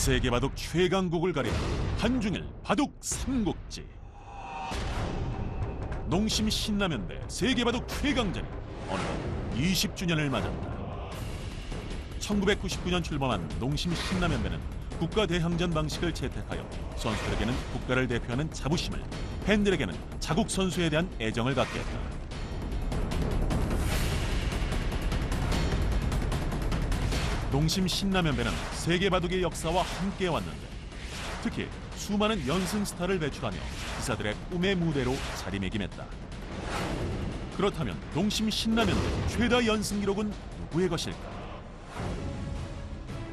세계 바둑 최강국을 가리는 한중일 바둑 삼국지. 농심 신라면대 세계 바둑 최강전이 어느덧 20주년을 맞았다. 1999년 출범한 농심 신라면대는 국가 대항전 방식을 채택하여 선수들에게는 국가를 대표하는 자부심을, 팬들에게는 자국 선수에 대한 애정을 갖게 했다. 농심 신라면배는 세계 바둑의 역사와 함께 왔는데, 특히 수많은 연승 스타를 배출하며 기사들의 꿈의 무대로 자리매김했다. 그렇다면 농심 신라면배 최다 연승 기록은 누구의 것일까?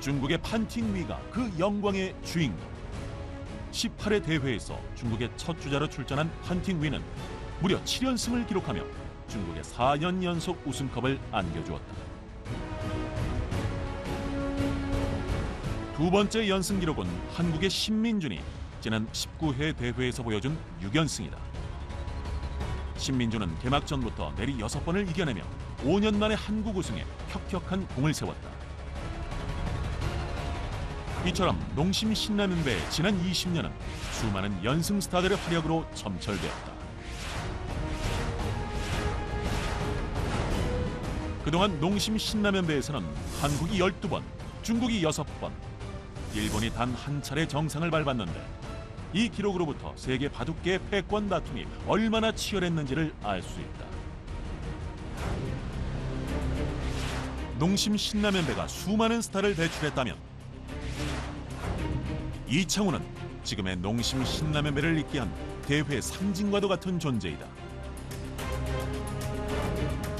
중국의 판팅위가 그 영광의 주인공. 18회 대회에서 중국의 첫 주자로 출전한 판팅위는 무려 7연승을 기록하며 중국의 4년 연속 우승컵을 안겨주었다. 두 번째 연승 기록은 한국의 신민준이 지난 19회 대회에서 보여준 6연승이다. 신민준은 개막전부터 내리 6번을 이겨내며 5년 만에 한국 우승에 혁혁한 공을 세웠다. 이처럼 농심 신라면배의 지난 20년은 수많은 연승 스타들의 활약으로 점철되었다. 그동안 농심 신라면배에서는 한국이 12번, 중국이 6번, 일본이 단 한 차례 정상을 밟았는데, 이 기록으로부터 세계 바둑계의 패권 다툼이 얼마나 치열했는지를 알 수 있다. 농심 신라면배가 수많은 스타를 배출했다면 이창호는 지금의 농심 신라면배를 잇게 한 대회 상징과도 같은 존재이다.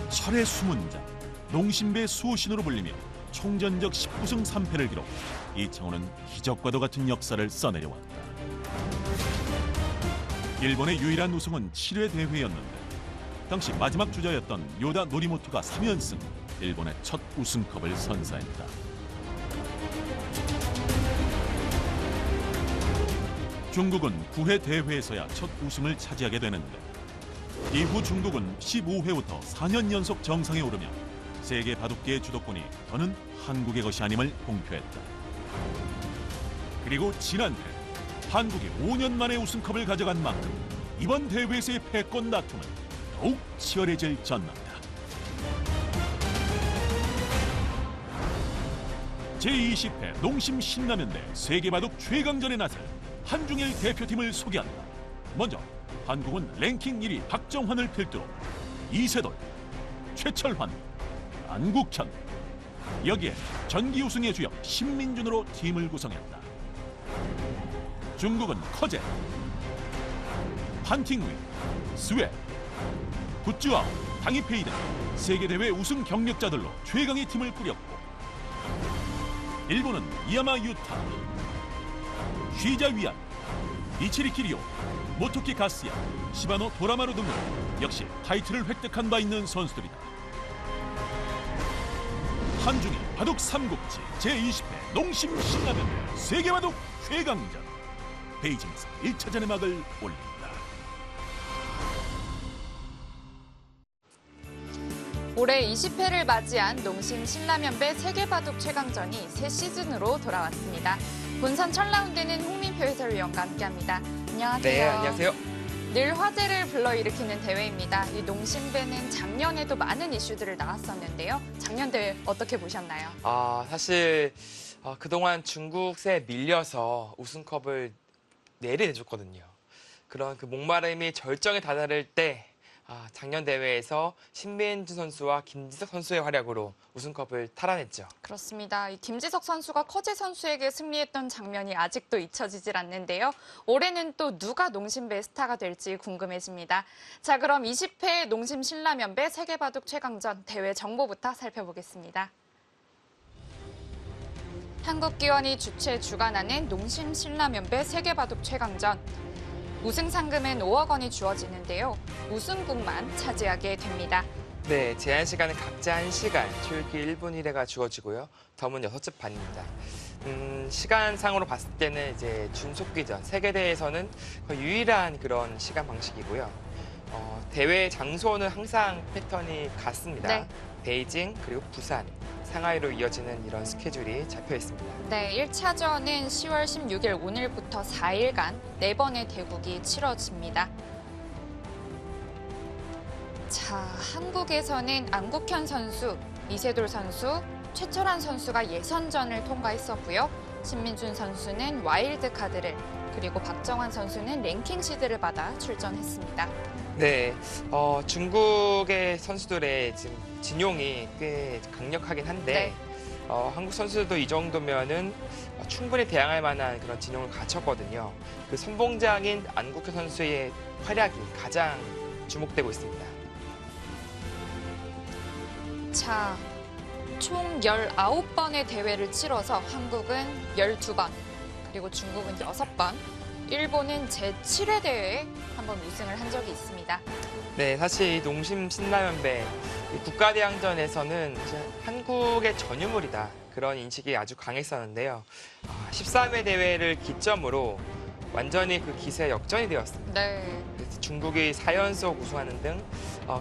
철의 수문장, 농심배 수호신으로 불리며 총전적 19승 3패를 기록, 이창호는 기적과도 같은 역사를 써내려왔다. 일본의 유일한 우승은 7회 대회였는데, 당시 마지막 주자였던 요다 노리모토가 3연승, 일본의 첫 우승컵을 선사했다. 중국은 9회 대회에서야 첫 우승을 차지하게 되는데, 이후 중국은 15회부터 4년 연속 정상에 오르며 세계 바둑계의 주도권이 더는 한국의 것이 아님을 공표했다. 그리고 지난해 한국이 5년 만에 우승컵을 가져간 만큼 이번 대회에서의 패권 다툼은 더욱 치열해질 전망이다. 제20회 농심 신라면대 세계 바둑 최강전에 나설 한중일 대표팀을 소개한다. 먼저 한국은 랭킹 1위 박정환을 필두로 이세돌, 최철환, 안국현, 여기에 전기 우승의 주역 신민준으로 팀을 구성했다. 중국은 커제, 판팅위, 스웨, 굿즈아오, 당이페이 등 세계대회 우승 경력자들로 최강의 팀을 꾸렸고, 일본은 이야마 유타, 쉬자 위안, 이치리 키리오, 모토키 가스야, 시바노 도라마루 등으로 역시 타이틀을 획득한 바 있는 선수들이다. 한중일 바둑 삼국지 제20회 농심 신라면대 세계 바둑 최강전, 베이징에서 1차전의 막을 올린다. 올해 20회를 맞이한 농심 신라면배 세계바둑 최강전이 새 시즌으로 돌아왔습니다. 본선 첫 라운드는 홍민표 해설위원과 함께합니다. 안녕하세요. 네, 안녕하세요. 늘 화제를 불러일으키는 대회입니다. 이 농심배는 작년에도 많은 이슈들을 나왔었는데요. 작년 대회 어떻게 보셨나요? 사실 그동안 중국에 밀려서 우승컵을 4례 내줬거든요. 그런 그 목마름이 절정에 다다를 때 작년 대회에서 신민준 선수와 김지석 선수의 활약으로 우승컵을 탈환했죠. 그렇습니다. 이 김지석 선수가 커제 선수에게 승리했던 장면이 아직도 잊혀지질 않는데요. 올해는 또 누가 농심배 스타가 될지 궁금해집니다. 자, 그럼 20회 농심 신라면배 세계바둑 최강전 대회 정보부터 살펴보겠습니다. 한국기원이 주최 주관하는 농심 신라면배 세계바둑 최강전. 우승 상금은 5억 원이 주어지는데요. 우승국만 차지하게 됩니다. 네, 제한 시간은 각자 1시간, 초읽기 1분 1회가 주어지고요. 덤은 6집 반입니다. 시간상으로 봤을 때는 이제 준속기전, 세계대회에서는 거의 유일한 그런 시간 방식이고요. 대회 장소는 항상 패턴이 같습니다. 네. 베이징, 그리고 부산, 상하이로 이어지는 이런 스케줄이 잡혀 있습니다. 네, 1차전은 10월 16일 오늘부터 4일간 4번의 대국이 치러집니다. 자, 한국에서는 안국현 선수, 이세돌 선수, 최철환 선수가 예선전을 통과했었고요. 신민준 선수는 와일드 카드를, 그리고 박정환 선수는 랭킹 시드를 받아 출전했습니다. 네, 중국의 선수들의 지금 진용이 꽤 강력하긴 한데 한국 선수들도 이 정도면은 충분히 대항할 만한 그런 진용을 갖췄거든요. 그 선봉장인 안국현 선수의 활약이 가장 주목되고 있습니다. 자, 총 19번의 대회를 치러서 한국은 12번, 그리고 중국은 6번, 일본은 제7회 대회에 한번 우승을 한 적이 있습니다. 네, 사실 이 농심 신라면배 국가대항전에서는 한국의 전유물이다. 그런 인식이 아주 강했었는데요. 13회 대회를 기점으로 완전히 그 기세 역전이 되었습니다. 네. 그래서 중국이 4연속 우승하는 등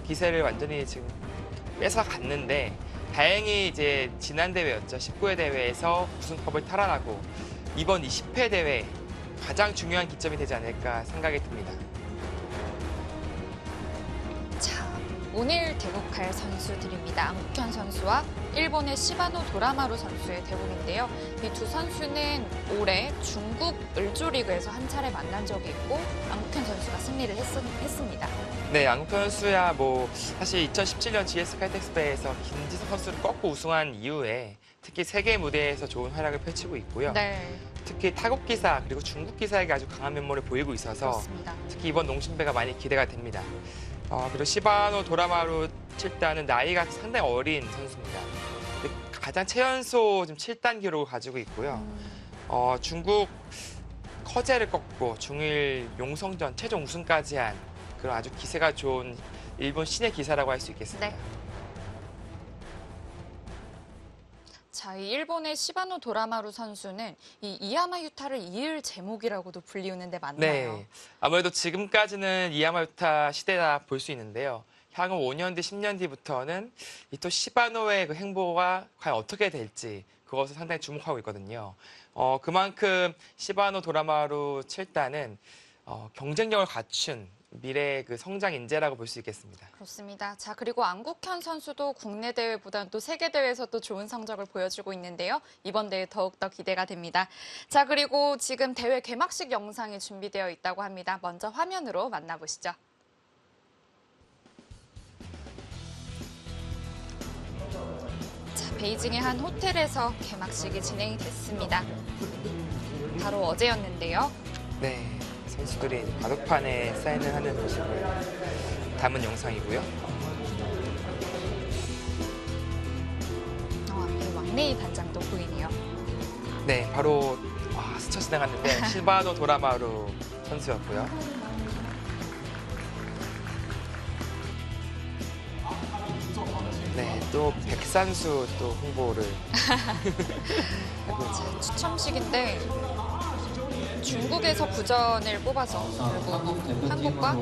기세를 완전히 지금 뺏어갔는데 다행히 이제 지난 대회였죠. 19회 대회에서 우승컵을 탈환하고 이번 20회 대회 가장 중요한 기점이 되지 않을까 생각이 듭니다. 자, 오늘 대국할 선수들입니다. 안국현 선수와 일본의 시바노 도라마루 선수의 대국인데요. 이 두 선수는 올해 중국 을조리그에서 한 차례 만난 적이 있고 안국현 선수가 승리를 했습니다. 네, 안국현 선수야 사실 2017년 GS 칼텍스배에서 김지석 선수를 꺾고 우승한 이후에 특히 세계 무대에서 좋은 활약을 펼치고 있고요. 네, 특히 타국 기사 그리고 중국 기사에게 아주 강한 면모를 보이고 있어서 그렇습니다. 특히 이번 농심배가 많이 기대가 됩니다. 그리고 시바노 도라마루 7단은 나이가 상당히 어린 선수입니다. 가장 최연소 지금 7단 기록을 가지고 있고요. 중국 커제를 꺾고 중일 용성전 최종 우승까지 한 그런 아주 기세가 좋은 일본 신의 기사라고 할 수 있겠습니다. 네. 자, 이 일본의 시바노 도라마루 선수는 이 이야마 유타를 이을 제목이라고도 불리우는데 맞나요? 네, 아무래도 지금까지는 이야마 유타 시대다 볼 수 있는데요. 향후 5년 뒤, 10년 뒤부터는 이 또 시바노의 그 행보가 과연 어떻게 될지 그것을 상당히 주목하고 있거든요. 그만큼 시바노 도라마루 7단은 경쟁력을 갖춘 미래의 그 성장 인재라고 볼 수 있겠습니다. 그렇습니다. 자, 그리고 안국현 선수도 국내 대회보다는 또 세계 대회에서 또 좋은 성적을 보여주고 있는데요. 이번 대회 더욱더 기대가 됩니다. 자, 그리고 지금 대회 개막식 영상이 준비되어 있다고 합니다. 먼저 화면으로 만나보시죠. 자, 베이징의 한 호텔에서 개막식이 진행이 됐습니다. 바로 어제였는데요. 네, 선수들이 바둑판에 사인을 하는 모습을 담은 영상이고요. 앞에 왕래이 단장도 보이네요. 네, 바로 스쳐 지나갔는데 시바노 도라마루 선수였고요. 네, 또 백산수 또 홍보를 자, 추첨식인데 중국에서 부전을 뽑아서 결국 한국과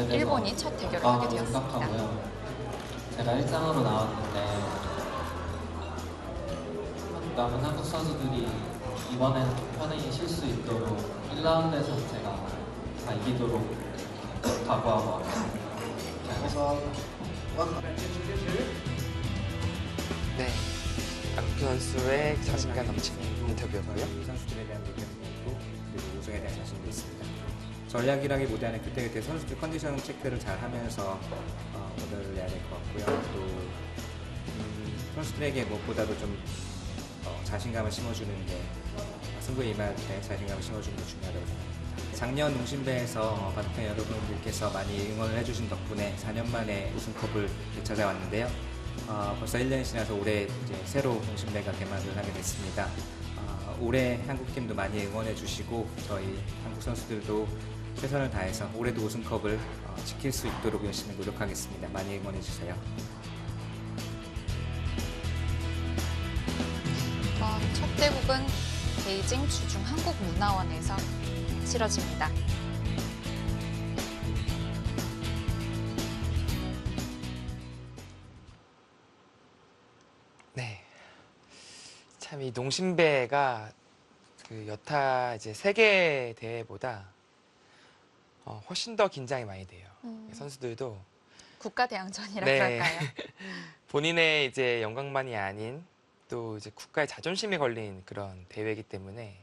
일본이 첫 대결을 하게 되었습니다. 제가 1장으로 나왔는데 남은 한국 선수들이 이번엔 편히 쉴 수 있도록 1라운드에서 제가 다 이기도록 각오하고 왔습니다. 네, 안국현 선수의 자신감 넘치는 인터뷰였고요. 선수들에 대한 의견도 있고 그리고 우승에 대한 자신도 있습니다. 전략이라기보다는 그때그때 선수들 컨디션 체크를 잘 하면서 오더를 내야 될 것 같고요. 또 선수들에게 무엇보다도 좀 자신감을 심어주는 게 승부에 임할 때 자신감을 심어주는 게 중요하다고 생각합니다. 작년 농심배에서 바둑팬 여러분들께서 많이 응원을 해주신 덕분에 4년 만에 우승컵을 되찾아왔는데요. 벌써 1년이 지나서 올해 이제 새로 농심배가 개막을 하게 됐습니다. 올해 한국팀도 많이 응원해 주시고 저희 한국 선수들도 최선을 다해서 올해도 우승컵을 지킬 수 있도록 열심히 노력하겠습니다. 많이 응원해 주세요. 첫 대국은 베이징 주중한국문화원에서 치러집니다. 이 농심배가 그 여타 이제 세계 대회보다 훨씬 더 긴장이 많이 돼요. 선수들도 국가대항전이라 네. 그럴까요? 본인의 이제 영광만이 아닌 또 이제 국가의 자존심이 걸린 그런 대회이기 때문에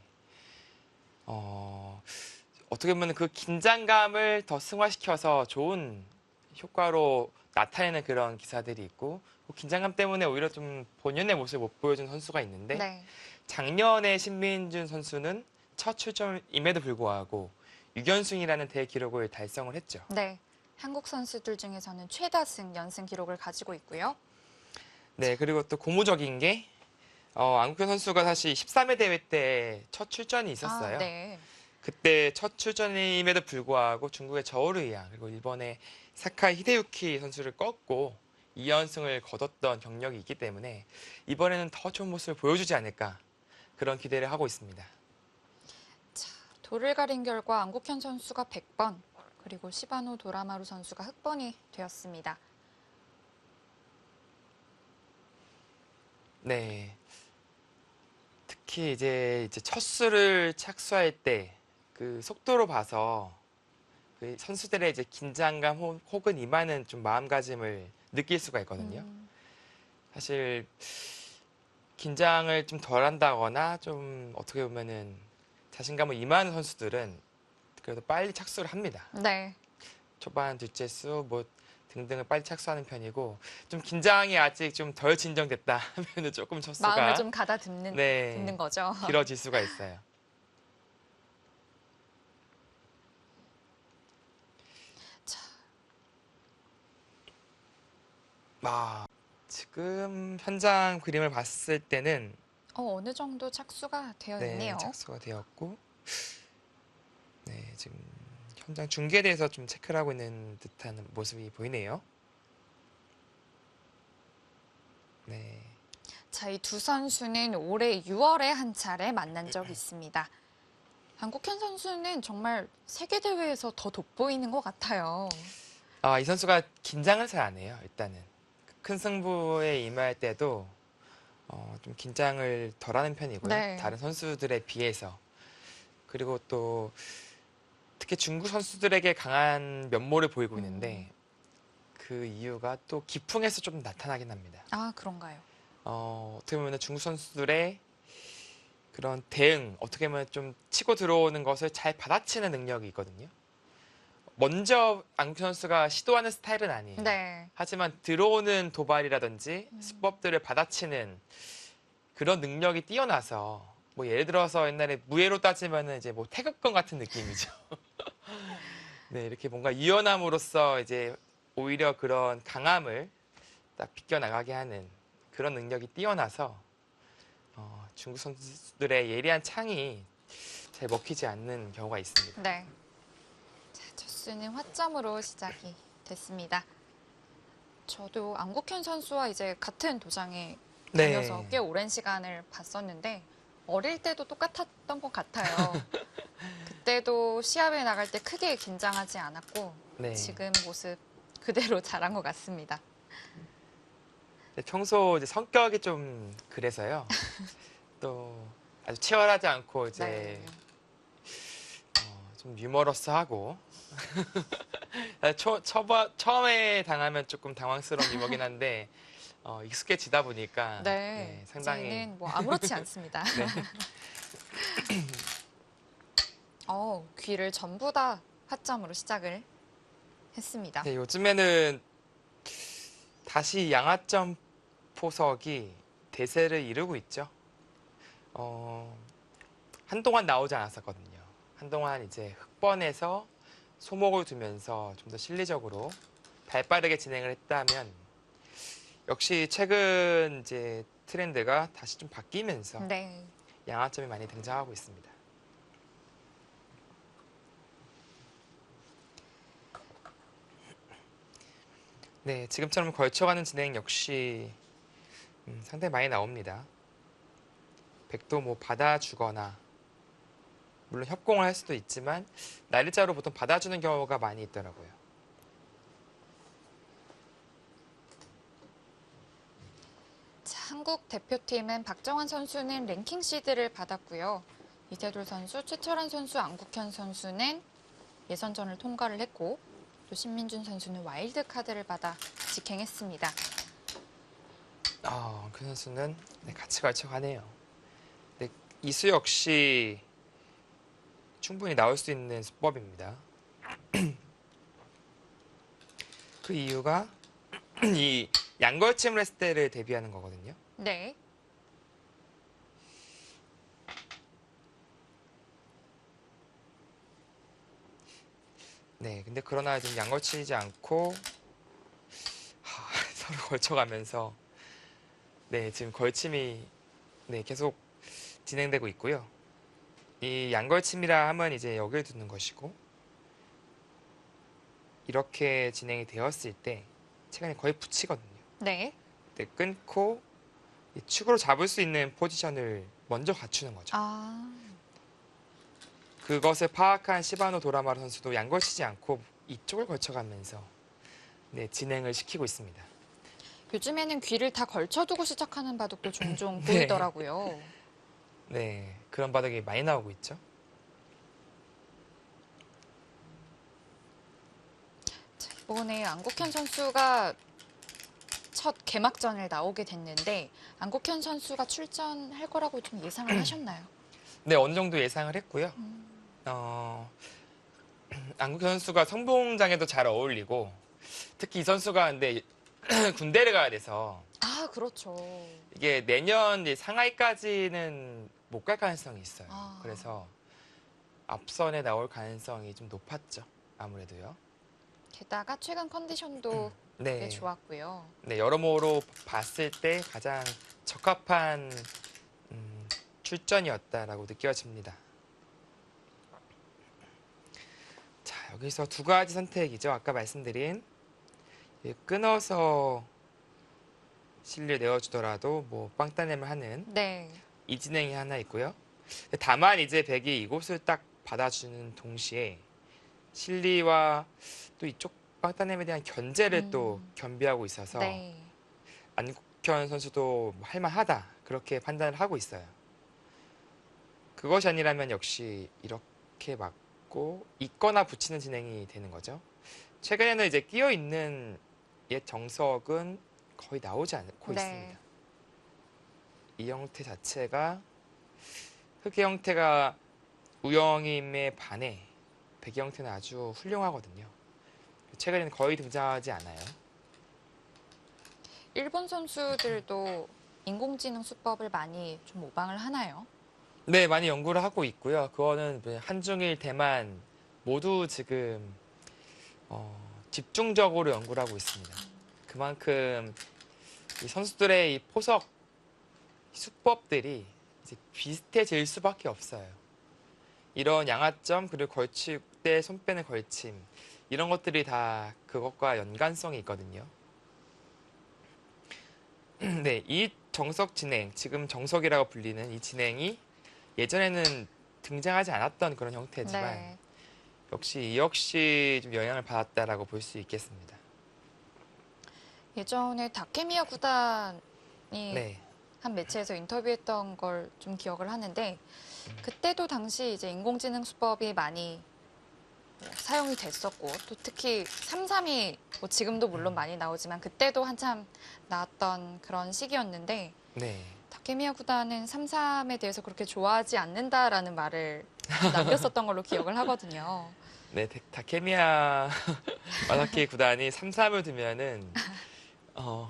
어떻게 보면 그 긴장감을 더 승화시켜서 좋은 효과로 나타내는 그런 기사들이 있고 그 긴장감 때문에 오히려 좀 본연의 모습을 못 보여준 선수가 있는데 네. 작년에 신민준 선수는 첫 출전임에도 불구하고 6연승이라는 대기록을 달성을 했죠. 네. 한국 선수들 중에서는 최다승 연승 기록을 가지고 있고요. 네, 그리고 또 고무적인 게 안국현 선수가 사실 13회 대회 때 첫 출전이 있었어요. 아, 네. 그때 첫 출전임에도 불구하고 중국의 저우르이양 그리고 일본의 사카이 히데유키 선수를 꺾고 2연승을 거뒀던 경력이 있기 때문에 이번에는 더 좋은 모습을 보여주지 않을까 그런 기대를 하고 있습니다. 돌을 가린 결과 안국현 선수가 100번, 그리고 시바노 도라마루 선수가 흑번이 되었습니다. 네. 특히 이제 첫 수를 착수할 때 그 속도로 봐서 그 선수들의 이제 긴장감 혹은 임하는 좀 마음가짐을 느낄 수가 있거든요. 사실 긴장을 좀 덜 한다거나 좀 어떻게 보면은 자신감을 임하는 선수들은 그래도 빨리 착수를 합니다. 네. 초반, 둘째 수 뭐 등등을 빨리 착수하는 편이고 좀 긴장이 아직 좀 덜 진정됐다 하면은 조금 첫 수가 마음을 좀 가다듬는 네, 듣는 거죠. 길어질 수가 있어요. 자. 지금 현장 그림을 봤을 때는 어느 정도 착수가 되어 네, 있네요. 착수가 되었고 네, 지금 현장 중계대에서 좀 체크를 하고 있는 듯한 모습이 보이네요. 네. 자, 이 두 선수는 올해 6월에 한 차례 만난 적이 있습니다. 안국현 선수는 정말 세계대회에서 더 돋보이는 것 같아요. 이 선수가 긴장을 잘 안 해요. 일단은 큰 승부에 임할 때도 좀 긴장을 덜하는 편이고요. 네. 다른 선수들에 비해서. 그리고 또 특히 중국 선수들에게 강한 면모를 보이고 있는데 그 이유가 또 기풍에서 좀 나타나긴 합니다. 아, 그런가요? 어떻게 보면 중국 선수들의 그런 대응, 어떻게 보면 좀 치고 들어오는 것을 잘 받아치는 능력이 있거든요. 먼저 안국현 선수가 시도하는 스타일은 아니에요. 네. 하지만 들어오는 도발이라든지 수법들을 받아치는 그런 능력이 뛰어나서 뭐 예를 들어서 옛날에 무예로 따지면은 이제 뭐 태극권 같은 느낌이죠. 네, 이렇게 뭔가 유연함으로써 이제 오히려 그런 강함을 딱 비껴나가게 하는 그런 능력이 뛰어나서 중국 선수들의 예리한 창이 잘 먹히지 않는 경우가 있습니다. 네. 자, 첫 수는 화점으로 시작이 됐습니다. 저도 안국현 선수와 이제 같은 도장에 네. 다녀서 꽤 오랜 시간을 봤었는데 어릴 때도 똑같았던 것 같아요. 그때도 시합에 나갈 때 크게 긴장하지 않았고 네. 지금 모습 그대로 잘한 것 같습니다. 평소 이제 성격이 좀 그래서요. 또 아주 치열하지 않고 이제 네. 좀 유머러스하고 처음에 당하면 조금 당황스러운 유머긴 한데 익숙해지다 보니까 네, 상당히 이제는 뭐 아무렇지 않습니다. 네. 귀를 전부 다 화점으로 시작을 했습니다. 네, 요즘에는 다시 양화점 포석이 대세를 이루고 있죠. 한동안 나오지 않았었거든요. 한동안 이제 흑번에서 소목을 두면서 좀 더 실리적으로 발빠르게 진행을 했다면 역시 최근 이제 트렌드가 다시 좀 바뀌면서 네. 양화점이 많이 등장하고 있습니다. 네, 지금처럼 걸쳐가는 진행 역시 상당히 많이 나옵니다. 백도 뭐 받아주거나 물론 협공을 할 수도 있지만 날짜로 보통 받아주는 경우가 많이 있더라고요. 자, 한국 대표팀은 박정환 선수는 랭킹 시드를 받았고요. 이세돌 선수, 최철한 선수, 안국현 선수는 예선전을 통과를 했고 또 신민준 선수는 와일드 카드를 받아 직행했습니다. 그 선수는 같이 걸쳐가네요. 네, 이수 역시 충분히 나올 수 있는 수법입니다. 그 이유가 이 양걸침을 했을 때를 대비하는 거거든요. 네. 네, 근데 그러나 지금 양걸치지 않고 서로 걸쳐가면서 지금 걸침이 계속 진행되고 있고요. 이 양걸침이라 하면 이제 여기를 두는 것이고 이렇게 진행이 되었을 때 체간이 거의 붙이거든요. 네. 끊고 이 축으로 잡을 수 있는 포지션을 먼저 갖추는 거죠. 그것을 파악한 시바노 도라마루 선수도 양걸치지 않고 이쪽을 걸쳐가면서 진행을 시키고 있습니다. 요즘에는 귀를 다 걸쳐두고 시작하는 바둑도 종종 네. 보이더라고요. 네, 그런 바닥이 많이 나오고 있죠. 이번에 안국현 선수가 첫 개막전을 나오게 됐는데 안국현 선수가 출전할 거라고 좀 예상을 하셨나요? 네, 어느 정도 예상을 했고요. 안국현 선수가 성봉장에도 잘 어울리고 특히 이 선수가 근데 군대를 가야 돼서 그렇죠. 이게 내년 이제 상하이까지는 못 갈 가능성이 있어요. 그래서 앞선에 나올 가능성이 좀 높았죠. 아무래도요. 게다가 최근 컨디션도 되게 좋았고요. 네, 여러모로 봤을 때 가장 적합한 출전이었다라고 느껴집니다. 자, 여기서 두 가지 선택이죠. 아까 말씀드린 끊어서 실리를 내어주더라도 뭐 빵따냄을 하는 이 진행이 하나 있고요. 다만 이제 백이 이곳을 딱 받아주는 동시에 실리와 또 이쪽 빵따냄에 대한 견제를 또 겸비하고 있어서 안국현 선수도 할만하다 그렇게 판단을 하고 있어요. 그것이 아니라면 역시 이렇게 맞고 있거나 붙이는 진행이 되는 거죠. 최근에는 이제 끼어 있는 옛 정석은 거의 나오지 않고 있습니다. 이 형태 자체가 흑의 형태가 우영임에 반해 백의 형태는 아주 훌륭하거든요. 최근에는 거의 등장하지 않아요. 일본 선수들도 인공지능 수법을 많이 좀 모방을 하나요? 네, 많이 연구를 하고 있고요. 그거는 한중일, 대만 모두 지금 집중적으로 연구를 하고 있습니다. 그만큼 이 선수들의 이 포석 수법들이 이제 비슷해질 수밖에 없어요. 이런 양하점 그리고 걸칠 때 손 빼는 걸침 이런 것들이 다 그것과 연관성이 있거든요. 네, 이 정석 진행, 지금 정석이라고 불리는 이 진행이 예전에는 등장하지 않았던 그런 형태지만 이 역시 좀 영향을 받았다라고 볼 수 있겠습니다. 예전에 다케미야 구단이 한 매체에서 인터뷰했던 걸 좀 기억을 하는데 그때도 당시 이제 인공지능 수법이 많이 사용이 됐었고 또 특히 3-3이 뭐 지금도 물론 많이 나오지만 그때도 한참 나왔던 그런 시기였는데 다케미야 구단은 3-3에 대해서 그렇게 좋아하지 않는다라는 말을 남겼었던 걸로 기억을 하거든요. 네, 다케미야 와사키 구단이 3-3을 두면은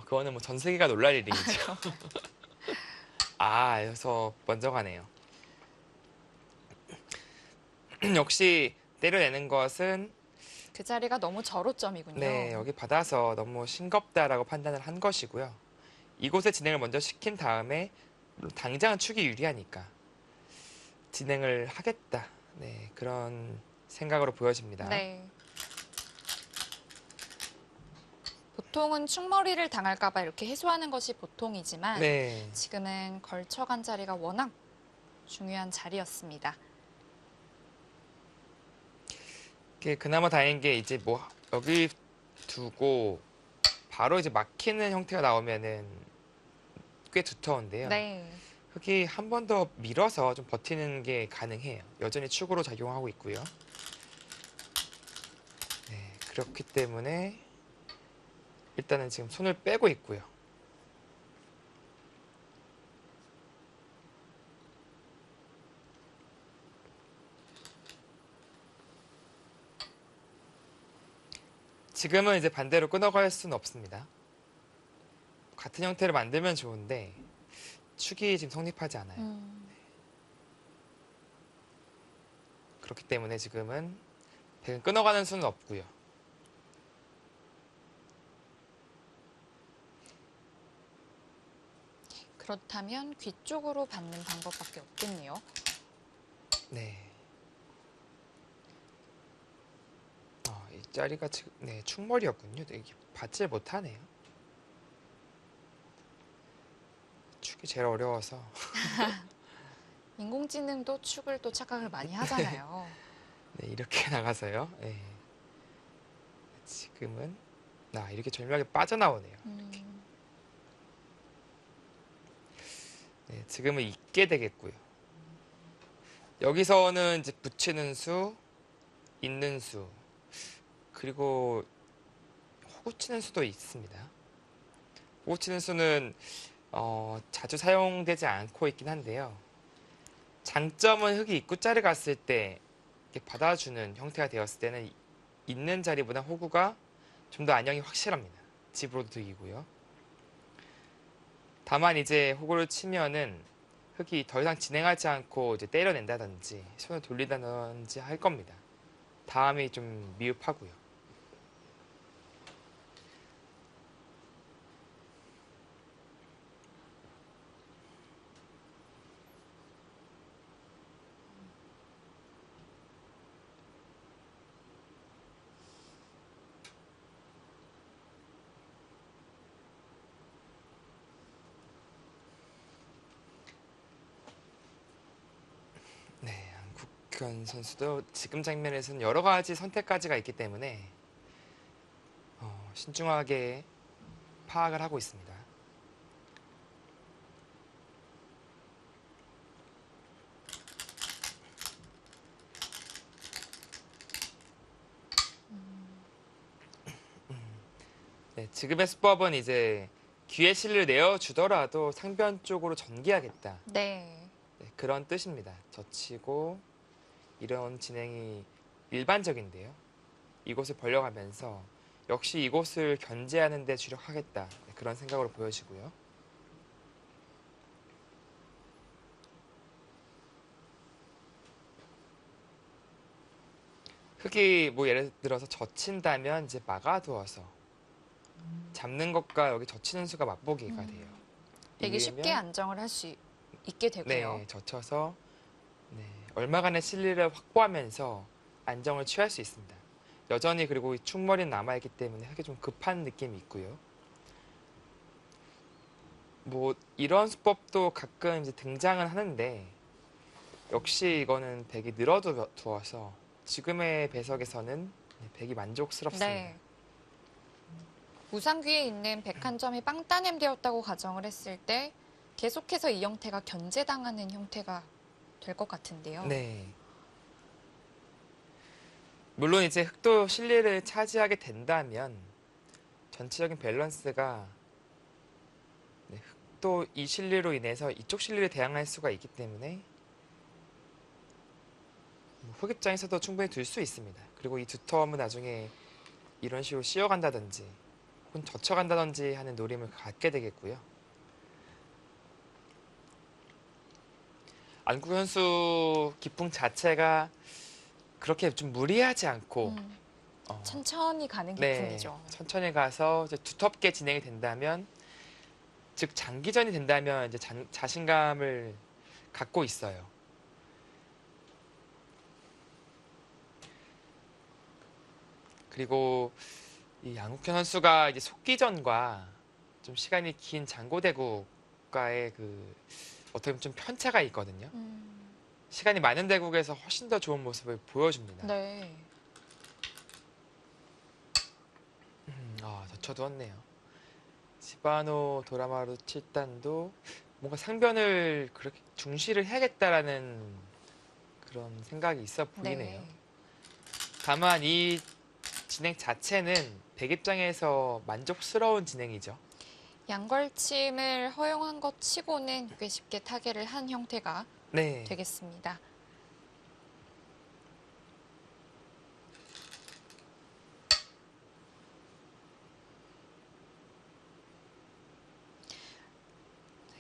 그거는 뭐 전 세계가 놀랄 일이죠. 여기서 먼저 가네요. 역시 때려내는 것은 그 자리가 너무 절호점이군요. 네, 여기 받아서 너무 싱겁다라고 판단을 한 것이고요. 이곳에 진행을 먼저 시킨 다음에 당장은 축이 유리하니까 진행을 하겠다. 네, 그런 생각으로 보여집니다. 네. 보통은 축머리를 당할까 봐 이렇게 해소하는 것이 보통이지만 지금은 걸쳐간 자리가 워낙 중요한 자리였습니다. 그나마 다행인 게 이제 뭐 여기 두고 바로 이제 막히는 형태가 나오면은 꽤 두터운데요. 네. 흙이 한 번 더 밀어서 좀 버티는 게 가능해요. 여전히 축으로 작용하고 있고요. 네, 그렇기 때문에 일단은 지금 손을 빼고 있고요. 지금은 이제 반대로 끊어갈 수는 없습니다. 같은 형태를 만들면 좋은데 축이 지금 성립하지 않아요. 그렇기 때문에 지금은 백은 끊어가는 수는 없고요. 그렇다면 귀 쪽으로 받는 방법밖에 없겠네요. 네. 이 자리가 지금 네, 축머리였군요. 이게 받질 못하네요. 축이 제일 어려워서. 인공지능도 축을 또 착각을 많이 하잖아요. 네, 이렇게 나가서요. 네. 지금은 이렇게 절묘하게 빠져나오네요. 네, 지금은 있게 되겠고요. 여기서는 이제 붙이는 수, 있는 수, 그리고 호구 치는 수도 있습니다. 호구 치는 수는 자주 사용되지 않고 있긴 한데요. 장점은 흙이 입구자를 갔을 때 이렇게 받아주는 형태가 되었을 때는 있는 자리보다 호구가 좀 더 안정이 확실합니다. 집으로도 득이고요. 다만 이제 호구를 치면은 흙이 더 이상 진행하지 않고 이제 때려낸다든지 손을 돌리다든지 할 겁니다. 다음이 좀 미흡하고요. 네, 안국현 선수도 지금 장면에서는 여러 가지 선택까지가 있기 때문에 신중하게 파악을 하고 있습니다. 네, 지금의 수법은 이제 귀에 실을 내어주더라도 상변 쪽으로 전개하겠다. 네. 네, 그런 뜻입니다. 젖히고 이런 진행이 일반적인데요. 이곳을 벌려가면서 역시 이곳을 견제하는 데 주력하겠다. 네, 그런 생각으로 보여지고요. 흙이 뭐 예를 들어서 젖힌다면 이제 막아두어서 잡는 것과 여기 젖히는 수가 맛보기가 돼요. 되게 쉽게 이기면 안정을 할 수 있게 되고요. 네, 젖혀서 얼마간의 실리를 확보하면서 안정을 취할 수 있습니다. 여전히 그리고 이 축머리는 남아있기 때문에 흙이 좀 급한 느낌이 있고요. 뭐 이런 수법도 가끔 이제 등장은 하는데 역시 이거는 백이 늘어두어서 지금의 배석에서는 백이 만족스럽습니다. 네. 우상귀에 있는 101점이 빵따냄되었다고 가정을 했을 때 계속해서 이 형태가 견제당하는 형태가 될 것 같은데요. 네. 물론 이제 흙도 실리를 차지하게 된다면 전체적인 밸런스가 흙도 이 실리로 인해서 이쪽 실리를 대항할 수가 있기 때문에 흙 입장에서도 충분히 둘 수 있습니다. 그리고 이 두터움은 나중에 이런 식으로 씌어간다든지 혹은 젖혀간다든지 하는 노림을 갖게 되겠고요. 안국 선수 기풍 자체가 그렇게 좀 무리하지 않고 천천히 가는 네, 기품이죠. 천천히 가서 이제 두텁게 진행이 된다면, 즉 장기전이 된다면 이제 자신감을 갖고 있어요. 그리고 이 양욱현 선수가 이제 속기전과 좀 시간이 긴 장고대국과의 그 어떻게 보면 좀 편차가 있거든요. 시간이 많은 대국에서 훨씬 더 좋은 모습을 보여줍니다. 네. 젖혀두었네요. 시바노 도라마루 7단도 뭔가 상변을 그렇게 중시를 해야겠다라는 그런 생각이 있어 보이네요. 네. 다만 이 진행 자체는 백 입장에서 만족스러운 진행이죠. 양걸침을 허용한 것 치고는 꽤 쉽게 타개를 한 형태가 네. 되겠습니다.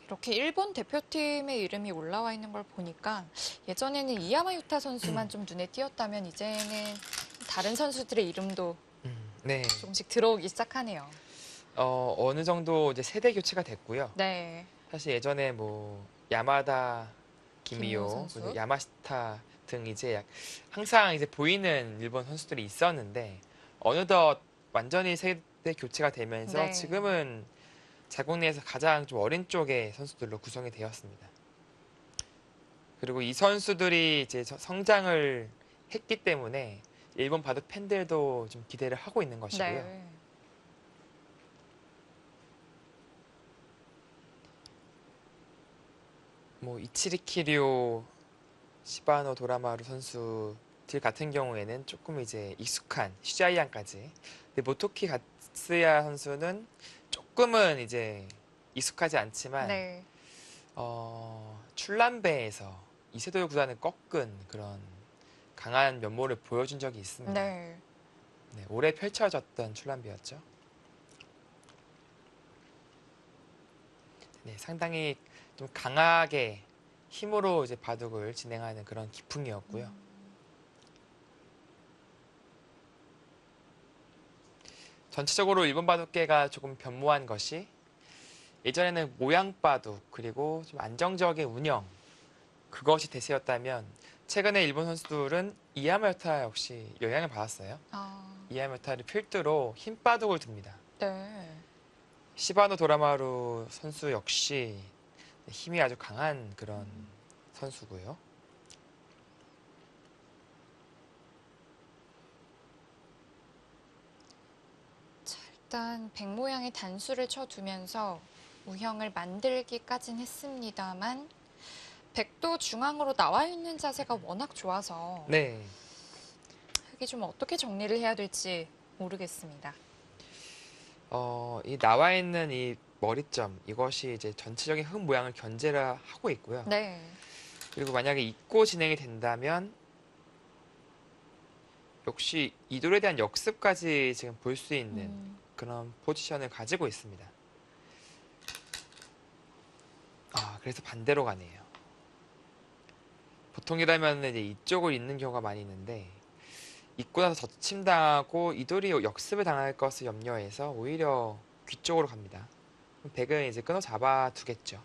이렇게 일본 대표팀의 이름이 올라와 있는 걸 보니까 예전에는 이야마 유타 선수만 좀 눈에 띄었다면 이제는 다른 선수들의 이름도 네. 조금씩 들어오기 시작하네요. 어느 정도 이제 세대 교체가 됐고요. 네. 사실 예전에 뭐 야마다, 김미호 김미호, 선수. 그리고 야마시타 등 이제 항상 이제 보이는 일본 선수들이 있었는데 어느덧 완전히 세대 교체가 되면서 네. 지금은 자국 내에서 가장 좀 어린 쪽의 선수들로 구성이 되었습니다. 그리고 이 선수들이 이제 성장을 했기 때문에 일본 바둑 팬들도 좀 기대를 하고 있는 것이고요. 네. 뭐 이치리 키리오, 시바노 도라마루 선수들 같은 경우에는 조금 이제 익숙한 슈자이안까지. 근데 모토키 가츠야 선수는 조금은 이제 익숙하지 않지만 네. 출란배에서 이세돌 구단을 꺾은 그런 강한 면모를 보여준 적이 있습니다. 네. 네, 올해 펼쳐졌던 출란배였죠. 네, 상당히 좀 강하게 힘으로 이제 바둑을 진행하는 그런 기풍이었고요. 전체적으로 일본 바둑계가 조금 변모한 것이 예전에는 모양 바둑 그리고 좀 안정적인 운영 그것이 대세였다면 최근에 일본 선수들은 이야마요타 역시 영향을 받았어요. 아, 이야마요타를 필두로 힘 바둑을 둡니다. 네. 시바노 도라마루 선수 역시 힘이 아주 강한 그런 선수고요. 자, 일단 백 모양의 단수를 쳐두면서 우형을 만들기까진 했습니다만 백도 중앙으로 나와 있는 자세가 워낙 좋아서 네. 이게 좀 어떻게 정리를 해야 될지 모르겠습니다. 이 나와 있는 이 머리점 이것이 이제 전체적인 흙 모양을 견제를 하고 있고요. 네. 그리고 만약에 잊고 진행이 된다면 역시 이돌에 대한 역습까지 지금 볼 수 있는 그런 포지션을 가지고 있습니다. 그래서 반대로 가네요. 보통이라면 이제 이쪽을 잇는 경우가 많이 있는데 잊고 나서 젖힘당하고 이돌이 역습을 당할 것을 염려해서 오히려 귀 쪽으로 갑니다. 그럼 백은 이제 끊어 잡아 두겠죠.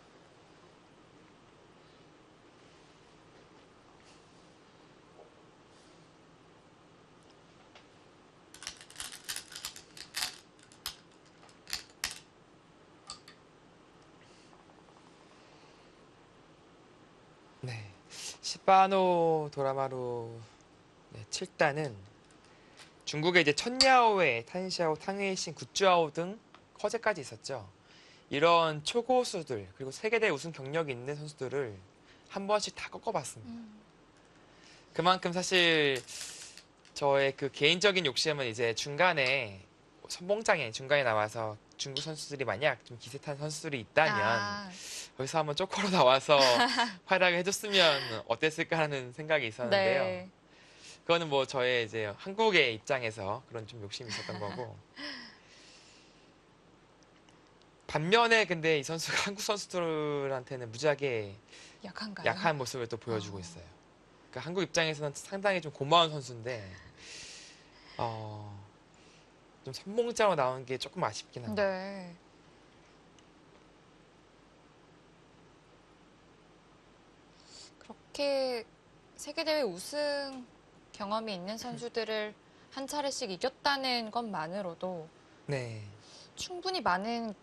네, 시바노 도라마루 7단은 중국에 이제 천야오에 탄샤오, 탕웨이신, 굿즈아오 등 커제까지 있었죠. 이런 초고수들 그리고 세계대 우승 경력이 있는 선수들을 한 번씩 다 꺾어봤습니다. 그만큼 사실 저의 그 개인적인 욕심은 이제 중간에 선봉장에 중간에 나와서 중국 선수들이 만약 좀 기세 탄 선수들이 있다면 여기서 한번 쪼코로 나와서 활약을 해줬으면 어땠을까 하는 생각이 있었는데요. 네. 그거는 뭐 저의 이제 한국의 입장에서 그런 좀 욕심이 있었던 거고. 반면에 근데 이 선수가 한국 선수들한테는 무지하게 약한가요? 약한 모습을 또 보여주고 있어요. 그러니까 한국 입장에서는 상당히 좀 고마운 선수인데 좀 선봉장으로 나온 게 조금 아쉽긴 합니다. 네. 그렇게 세계대회 우승 경험이 있는 선수들을 한 차례씩 이겼다는 것만으로도 네, 충분히 많은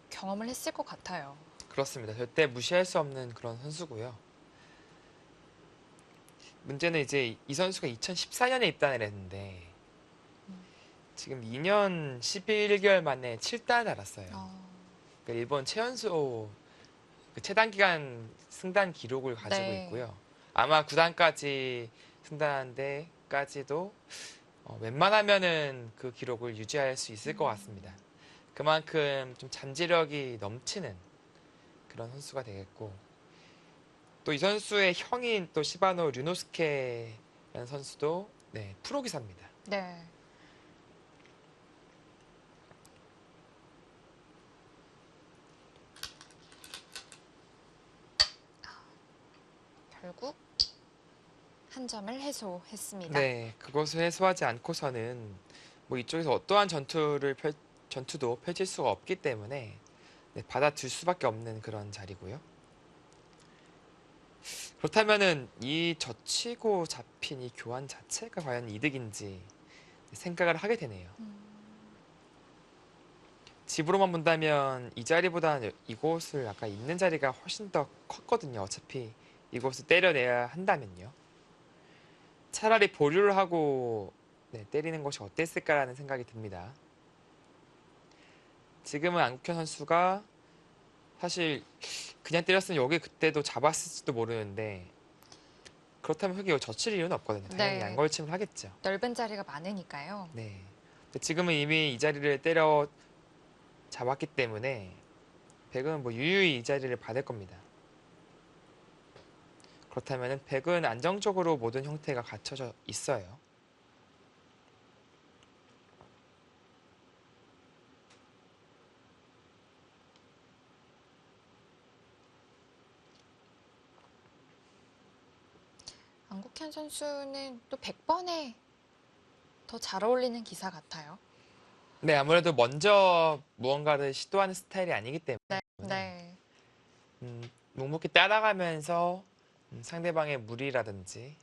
경험을 했을 것 같아요. 그렇습니다. 절대 무시할 수 없는 그런 선수고요. 문제는 이제 이 선수가 2014년에 입단을 했는데 지금 2년 11개월 만에 7단을 달았어요. 그 일본 최연소 그 최단 기간 승단 기록을 가지고 네. 있고요. 아마 9단까지 승단한 데까지도 웬만하면은 그 기록을 유지할 수 있을 것 같습니다. 그만큼 좀 잠재력이 넘치는 그런 선수가 되겠고, 또 이 선수의 형인 또 시바노 류노스케라는 선수도 네, 프로 기사입니다. 네. 결국 한 점을 해소했습니다. 네, 그것을 해소하지 않고서는 뭐 이쪽에서 어떠한 전투도 펼칠 수가 없기 때문에 네, 받아줄 수밖에 없는 그런 자리고요. 그렇다면은 이 젖히고 잡힌 이 교환 자체가 과연 이득인지 생각을 하게 되네요. 집으로만 본다면 이 자리보다는 이곳을 아까 있는 자리가 훨씬 더 컸거든요. 어차피 이곳을 때려내야 한다면요. 차라리 보류를 하고 네, 때리는 것이 어땠을까라는 생각이 듭니다. 지금은 안국현 선수가 사실 그냥 때렸으면 여기 그때도 잡았을지도 모르는데, 그렇다면 흙이 젖힐 이유는 없거든요. 당연히 네. 양걸침을 하겠죠. 넓은 자리가 많으니까요. 네. 근데 지금은 이미 이 자리를 때려 잡았기 때문에 백은 뭐 유유히 이 자리를 받을 겁니다. 그렇다면 백은 안정적으로 모든 형태가 갖춰져 있어요. 안국현 선수는 또 100번에 더 잘 어울리는 기사 같아요. 네, 아무래도 먼저 무언가를 시도하는 스타일이 아니기 때문에 네. 묵묵히 따라가면서 상대방의 무리라든지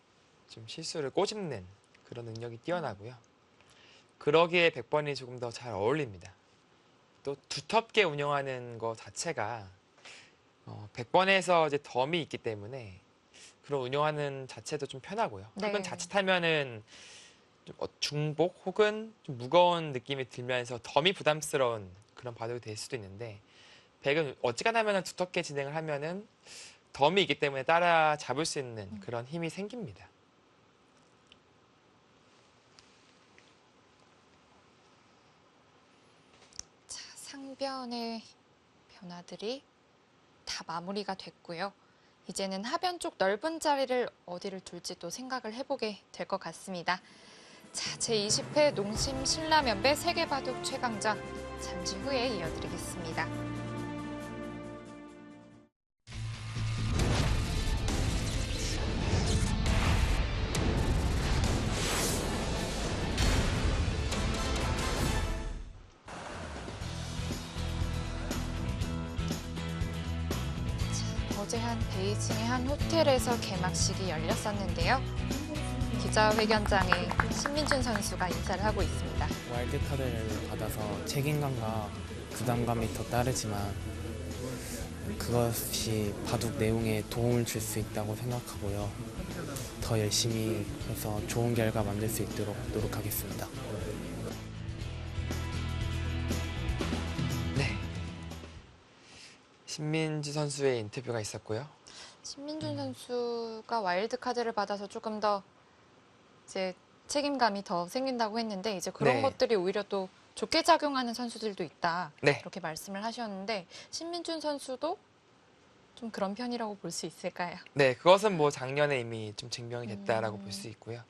좀 실수를 꼬집는 그런 능력이 뛰어나고요. 그러기에 100번이 조금 더 잘 어울립니다. 또 두텁게 운영하는 것 자체가 100번에서 이제 덤이 있기 때문에 그런 운영하는 자체도 좀 편하고요. 네. 혹은 자칫하면은 좀 중복 혹은 좀 무거운 느낌이 들면서 덤이 부담스러운 그런 바둑이 될 수도 있는데, 백은 어지간하면 두텁게 진행을 하면은 덤이 있기 때문에 따라 잡을 수 있는 그런 힘이 생깁니다. 자, 상변의 변화들이 다 마무리가 됐고요. 이제는 하변 쪽 넓은 자리를 어디를 둘지 또 생각을 해보게 될 것 같습니다. 자, 제20회 농심 신라면배 세계바둑 최강전 잠시 후에 이어드리겠습니다. 어제 한 베이징의 한 호텔에서 개막식이 열렸었는데요. 기자회견장에 신민준 선수가 인사를 하고 있습니다. 와일드카드를 받아서 책임감과 부담감이 더 따르지만 그것이 바둑 내용에 도움을 줄 수 있다고 생각하고요. 더 열심히 해서 좋은 결과 만들 수 있도록 노력하겠습니다. 네. 신민지 선수의 인터뷰가 있었고요. 신민준 선수가 와일드카드를 받아서 조금 더 이제 책임감이 더 생긴다고 했는데 이제 그런 네. 것들이 오히려 또 좋게 작용하는 선수들도 있다. 네. 이렇게 말씀을 하셨는데 신민준 선수도 좀 그런 편이라고 볼 수 있을까요? 네, 그것은 뭐 작년에 이미 좀 증명이 됐다라고 볼 수 있고요.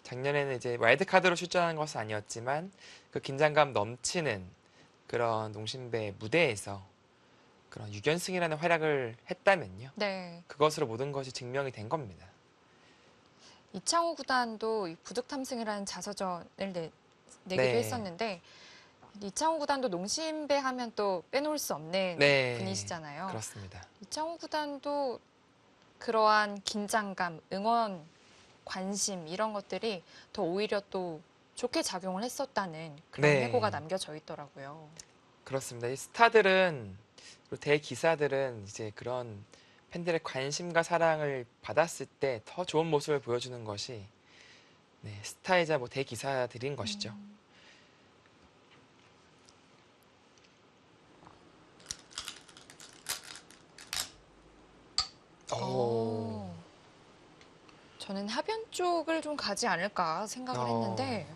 작년에는 이제 와일드카드로 출전한 것은 아니었지만 그 긴장감 넘치는 그런 농심배 무대에서 그런 6연승이라는 활약을 했다면요. 네. 그것으로 모든 것이 증명이 된 겁니다. 이창호 구단도 이 부득탐승이라는 자서전을 내기도 네. 했었는데 이창호 구단도 농심배 하면 또 빼놓을 수 없는 네. 분이시잖아요. 그렇습니다. 이창호 구단도 그러한 긴장감, 응원, 관심 이런 것들이 더 오히려 또 좋게 작용을 했었다는 그런 네. 회고가 남겨져 있더라고요. 그렇습니다. 이 스타들은, 그리고 대기사들은 이제 그런 팬들의 관심과 사랑을 받았을 때 더 좋은 모습을 보여주는 것이 네, 스타이자 뭐 대기사들인 것이죠. 어. 저는 하변 쪽을 좀 가지 않을까 생각을 어. 했는데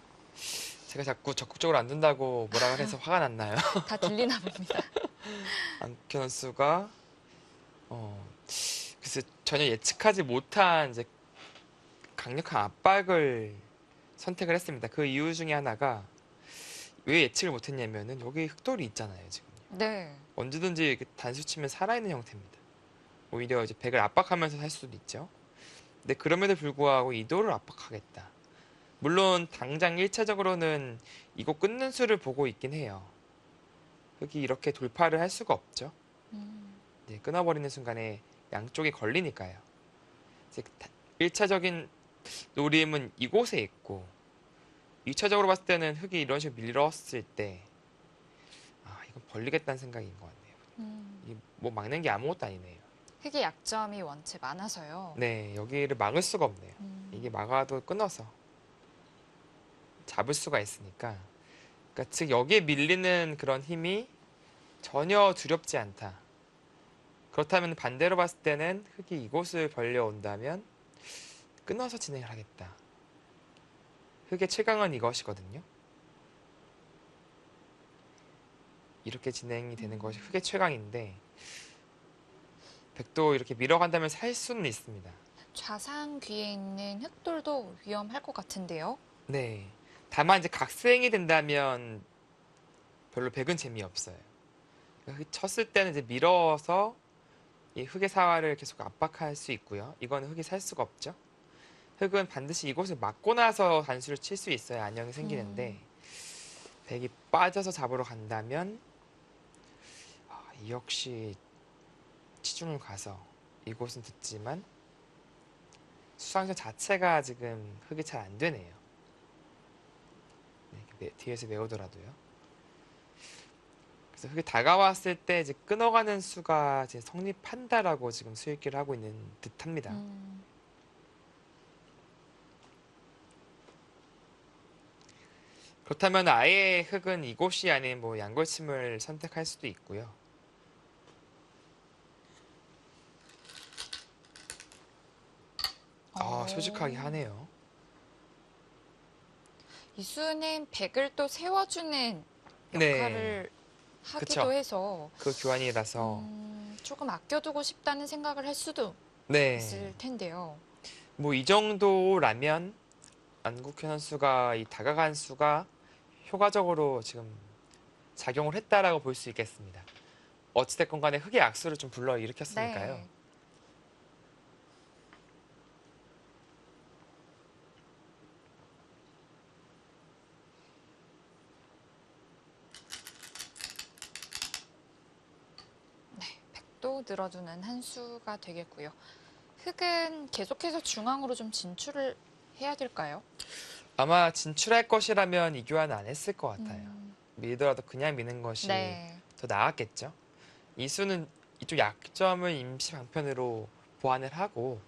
제가 자꾸 적극적으로 안 둔다고 뭐라 그래서 화가 났나요? 다 들리나 봅니다. 안국현 선수가 글쎄 전혀 예측하지 못한 이제 강력한 압박을 선택을 했습니다. 그 이유 중에 하나가 왜 예측을 못했냐면은 여기 흑돌이 있잖아요, 지금. 네. 언제든지 이렇게 단수 치면 살아있는 형태입니다. 오히려 이제 백을 압박하면서 할 수도 있죠. 근데 그럼에도 불구하고 이도를 압박하겠다. 물론 당장 1차적으로는 이거 끊는 수를 보고 있긴 해요. 흑이 이렇게 돌파를 할 수가 없죠. 네, 끊어버리는 순간에 양쪽이 걸리니까요. 이제 1차적인 노림은 이곳에 있고 2차적으로 봤을 때는 흑이 이런 식으로 밀었을 때 이건 벌리겠다는 생각인 것 같네요. 뭐 막는 게 아무것도 아니네요. 흑의 약점이 원체 많아서요. 네, 여기를 막을 수가 없네요. 이게 막아도 끊어서 잡을 수가 있으니까. 그러니까 즉 여기에 밀리는 그런 힘이 전혀 두렵지 않다. 그렇다면 반대로 봤을 때는 흑이 이곳을 벌려온다면 끊어서 진행을 하겠다. 흑의 최강은 이것이거든요. 이렇게 진행이 되는 것이 흑의 최강인데 백도 이렇게 밀어간다면 살 수는 있습니다. 좌상 귀에 있는 흑돌도 위험할 것 같은데요. 네. 다만 이제 각생이 된다면 별로 백은 재미없어요. 그러니까 쳤을 때는 이제 밀어서 이 흑의 사활을 계속 압박할 수 있고요. 이거는 흑이 살 수가 없죠. 흑은 반드시 이곳을 막고 나서 단수를 칠 수 있어야 안녕이 생기는데 백이 빠져서 잡으러 간다면 이 역시 치중을 가서 이곳은 듣지만 수상전 자체가 지금 흑이 잘 안 되네요. 네, 뒤에서 메우더라도요. 그래서 흑이 다가왔을 때 이제 끊어가는 수가 이제 성립한다라고 지금 수익기를 하고 있는 듯합니다. 그렇다면 아예 흑은 이곳이 아닌 뭐 양골침을 선택할 수도 있고요. 소직하게 하네요. 이 수는 백을 또 세워주는 네. 역할을 하기도 그쵸. 해서 그 교환이라서 조금 아껴두고 싶다는 생각을 할 수도 네. 있을 텐데요. 뭐 이 정도라면 안국현 선수가 이 다가간 수가 효과적으로 지금 작용을 했다라고 볼 수 있겠습니다. 어찌됐건 간에 흑의 악수를 좀 불러일으켰으니까요. 네. 또 늘어두는 한 수가 되겠고요. 흑은 계속해서 중앙으로 좀 진출을 해야 될까요? 아마 진출할 것이라면 이 교환은 안 했을 것 같아요. 밀더라도 그냥 미는 것이 네. 더 나았겠죠. 이 수는 이쪽 약점을 임시 방편으로 보완을 하고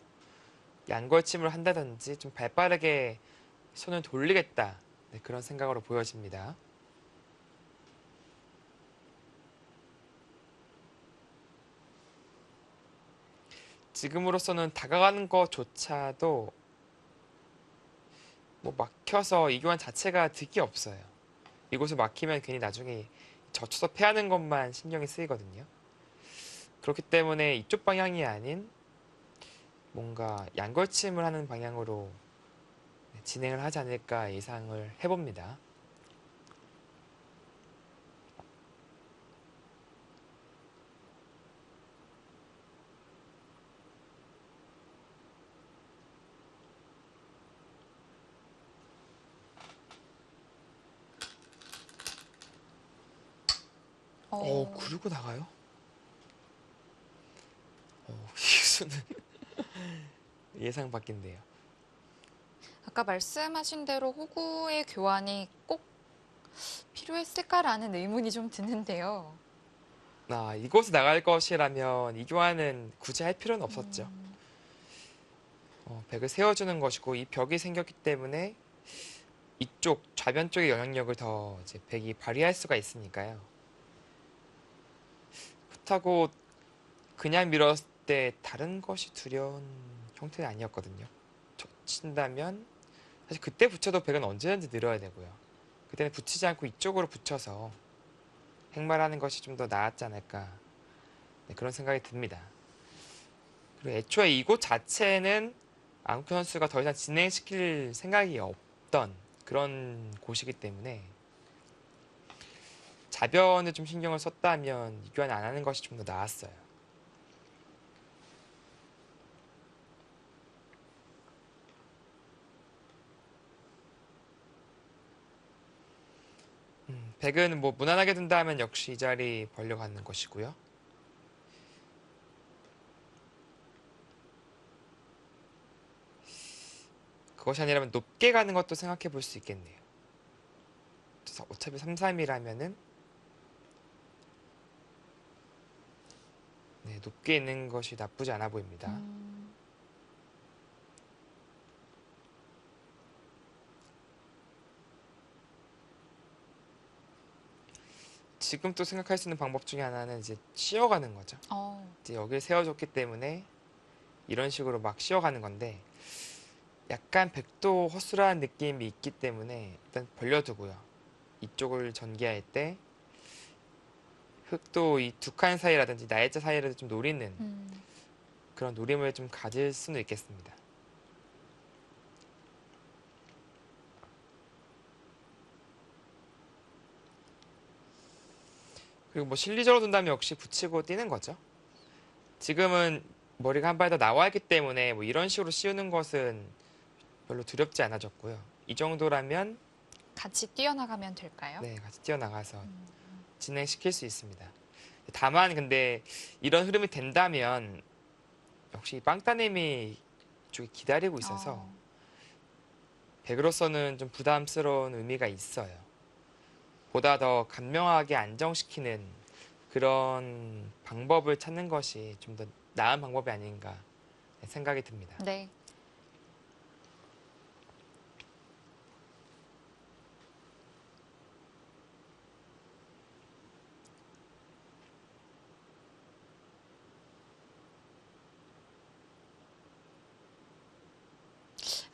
양걸침을 한다든지 좀 발빠르게 손을 돌리겠다. 네, 그런 생각으로 보여집니다. 지금으로서는 다가가는 것조차도 뭐 막혀서 이 교환 자체가 득이 없어요. 이곳을 막히면 괜히 나중에 젖혀서 패하는 것만 신경이 쓰이거든요. 그렇기 때문에 이쪽 방향이 아닌 뭔가 양걸침을 하는 방향으로 진행을 하지 않을까 예상을 해봅니다. 그리고 나가요? 이 수는 예상 밖인데요. 아까 말씀하신 대로 호구의 교환이 꼭 필요했을까라는 의문이 좀 드는데요. 이곳에 나갈 것이라면 이 교환은 굳이 할 필요는 없었죠. 벽을 세워주는 것이고 이 벽이 생겼기 때문에 이쪽 좌변 쪽의 영향력을 더 이제 백이 발휘할 수가 있으니까요. 그렇다고 그냥 밀었을 그때 다른 것이 두려운 형태는 아니었거든요. 친다면 사실 그때 붙여도 백은 언제든지 늘어야 되고요. 그때는 붙이지 않고 이쪽으로 붙여서 행마하는 것이 좀 더 나았지 않을까, 네, 그런 생각이 듭니다. 그리고 애초에 이곳 자체는 앙쿠 선수가 더 이상 진행시킬 생각이 없던 그런 곳이기 때문에 자변에 좀 신경을 썼다면 이 교환 안 하는 것이 좀 더 나았어요. 백은 뭐 무난하게 둔다면 역시 이 자리 벌려가는 것이고요. 그것이 아니라면 높게 가는 것도 생각해 볼 수 있겠네요. 어차피 3-3이라면은 네, 높게 있는 것이 나쁘지 않아 보입니다. 지금 또 생각할 수 있는 방법 중에 하나는 이제 씌어가는 거죠. 이제 여기를 세워줬기 때문에 이런 식으로 막 씌어가는 건데 약간 백도 허술한 느낌이 있기 때문에 일단 벌려두고요. 이쪽을 전개할 때 흙도 이 두 칸 사이라든지 날짜 사이를 좀 노리는 그런 노림을 좀 가질 수는 있겠습니다. 그리고 뭐 실리적으로 둔다면 역시 붙이고 뛰는 거죠. 지금은 머리가 한 발 더 나와 있기 때문에 뭐 이런 식으로 씌우는 것은 별로 두렵지 않아졌고요. 이 정도라면 같이 뛰어나가면 될까요? 네, 같이 뛰어나가서 진행시킬 수 있습니다. 다만 근데 이런 흐름이 된다면 역시 빵따님이 이쪽에 기다리고 있어서 백으로서는 좀 부담스러운 의미가 있어요. 보다 더 간명하게 안정시키는 그런 방법을 찾는 것이 좀 더 나은 방법이 아닌가 생각이 듭니다. 네.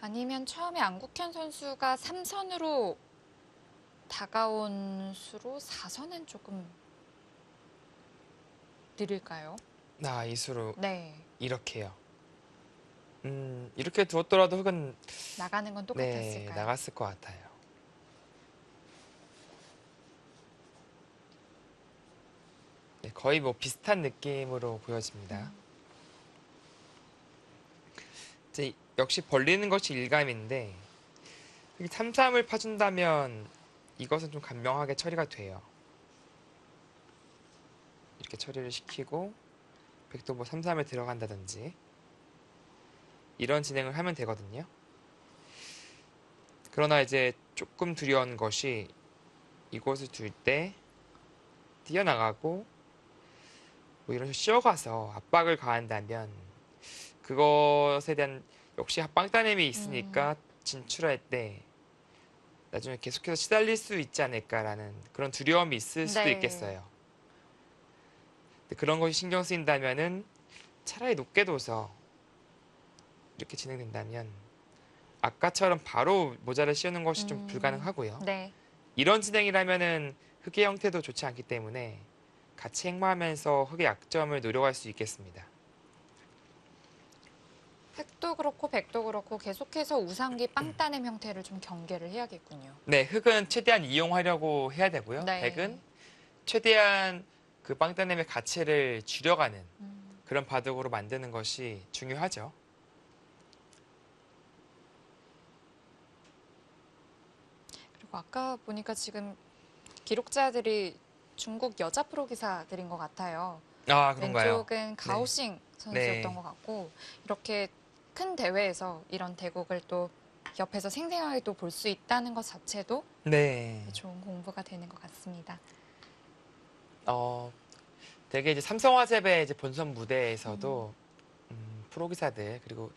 아니면 처음에 안국현 선수가 3선으로 다가온 수로 4선은 조금 느릴까요? 이 수로 네. 이렇게요. 이렇게 두었더라도 흙은 나가는 건 네, 똑같았을까요? 나갔을 것 같아요. 네, 거의 뭐 비슷한 느낌으로 보여집니다. 이제 역시 벌리는 것이 일감인데 3-3을 파준다면 이것은 좀 간명하게 처리가 돼요. 이렇게 처리를 시키고 백도 뭐 3-3에 들어간다든지 이런 진행을 하면 되거든요. 그러나 이제 조금 두려운 것이 이곳을 둘 때 뛰어나가고 뭐 이런 식으로 씌어가서 압박을 가한다면 그것에 대한 역시 빵따냄이 있으니까 진출할 때 나중에 계속해서 시달릴 수 있지 않을까라는 그런 두려움이 있을 수도 네. 있겠어요. 근데 그런 것이 신경 쓰인다면은 차라리 높게 둬서 이렇게 진행된다면 아까처럼 바로 모자를 씌우는 것이 좀 불가능하고요. 네. 이런 진행이라면은 흙의 형태도 좋지 않기 때문에 같이 행마하면서 흙의 약점을 노려갈 수 있겠습니다. 흙도 그렇고 백도 그렇고 계속해서 우상기 빵따냄 형태를 좀 경계를 해야겠군요. 네, 흙은 최대한 이용하려고 해야 되고요. 네. 백은 최대한 그 빵따냄의 가치를 줄여가는 그런 바둑으로 만드는 것이 중요하죠. 그리고 아까 보니까 지금 기록자들이 중국 여자 프로 기사들인 것 같아요. 그런가요? 왼쪽은 가오싱 선수였던 네. 것 같고 이렇게 큰 대회에서 이런 대국을 또 옆에서 생생하게 또 볼 수 있다는 것 자체도 네. 좋은 공부가 되는 것 같습니다. 되게 이제 삼성화재배 이제 본선 무대에서도 프로 기사들 그리고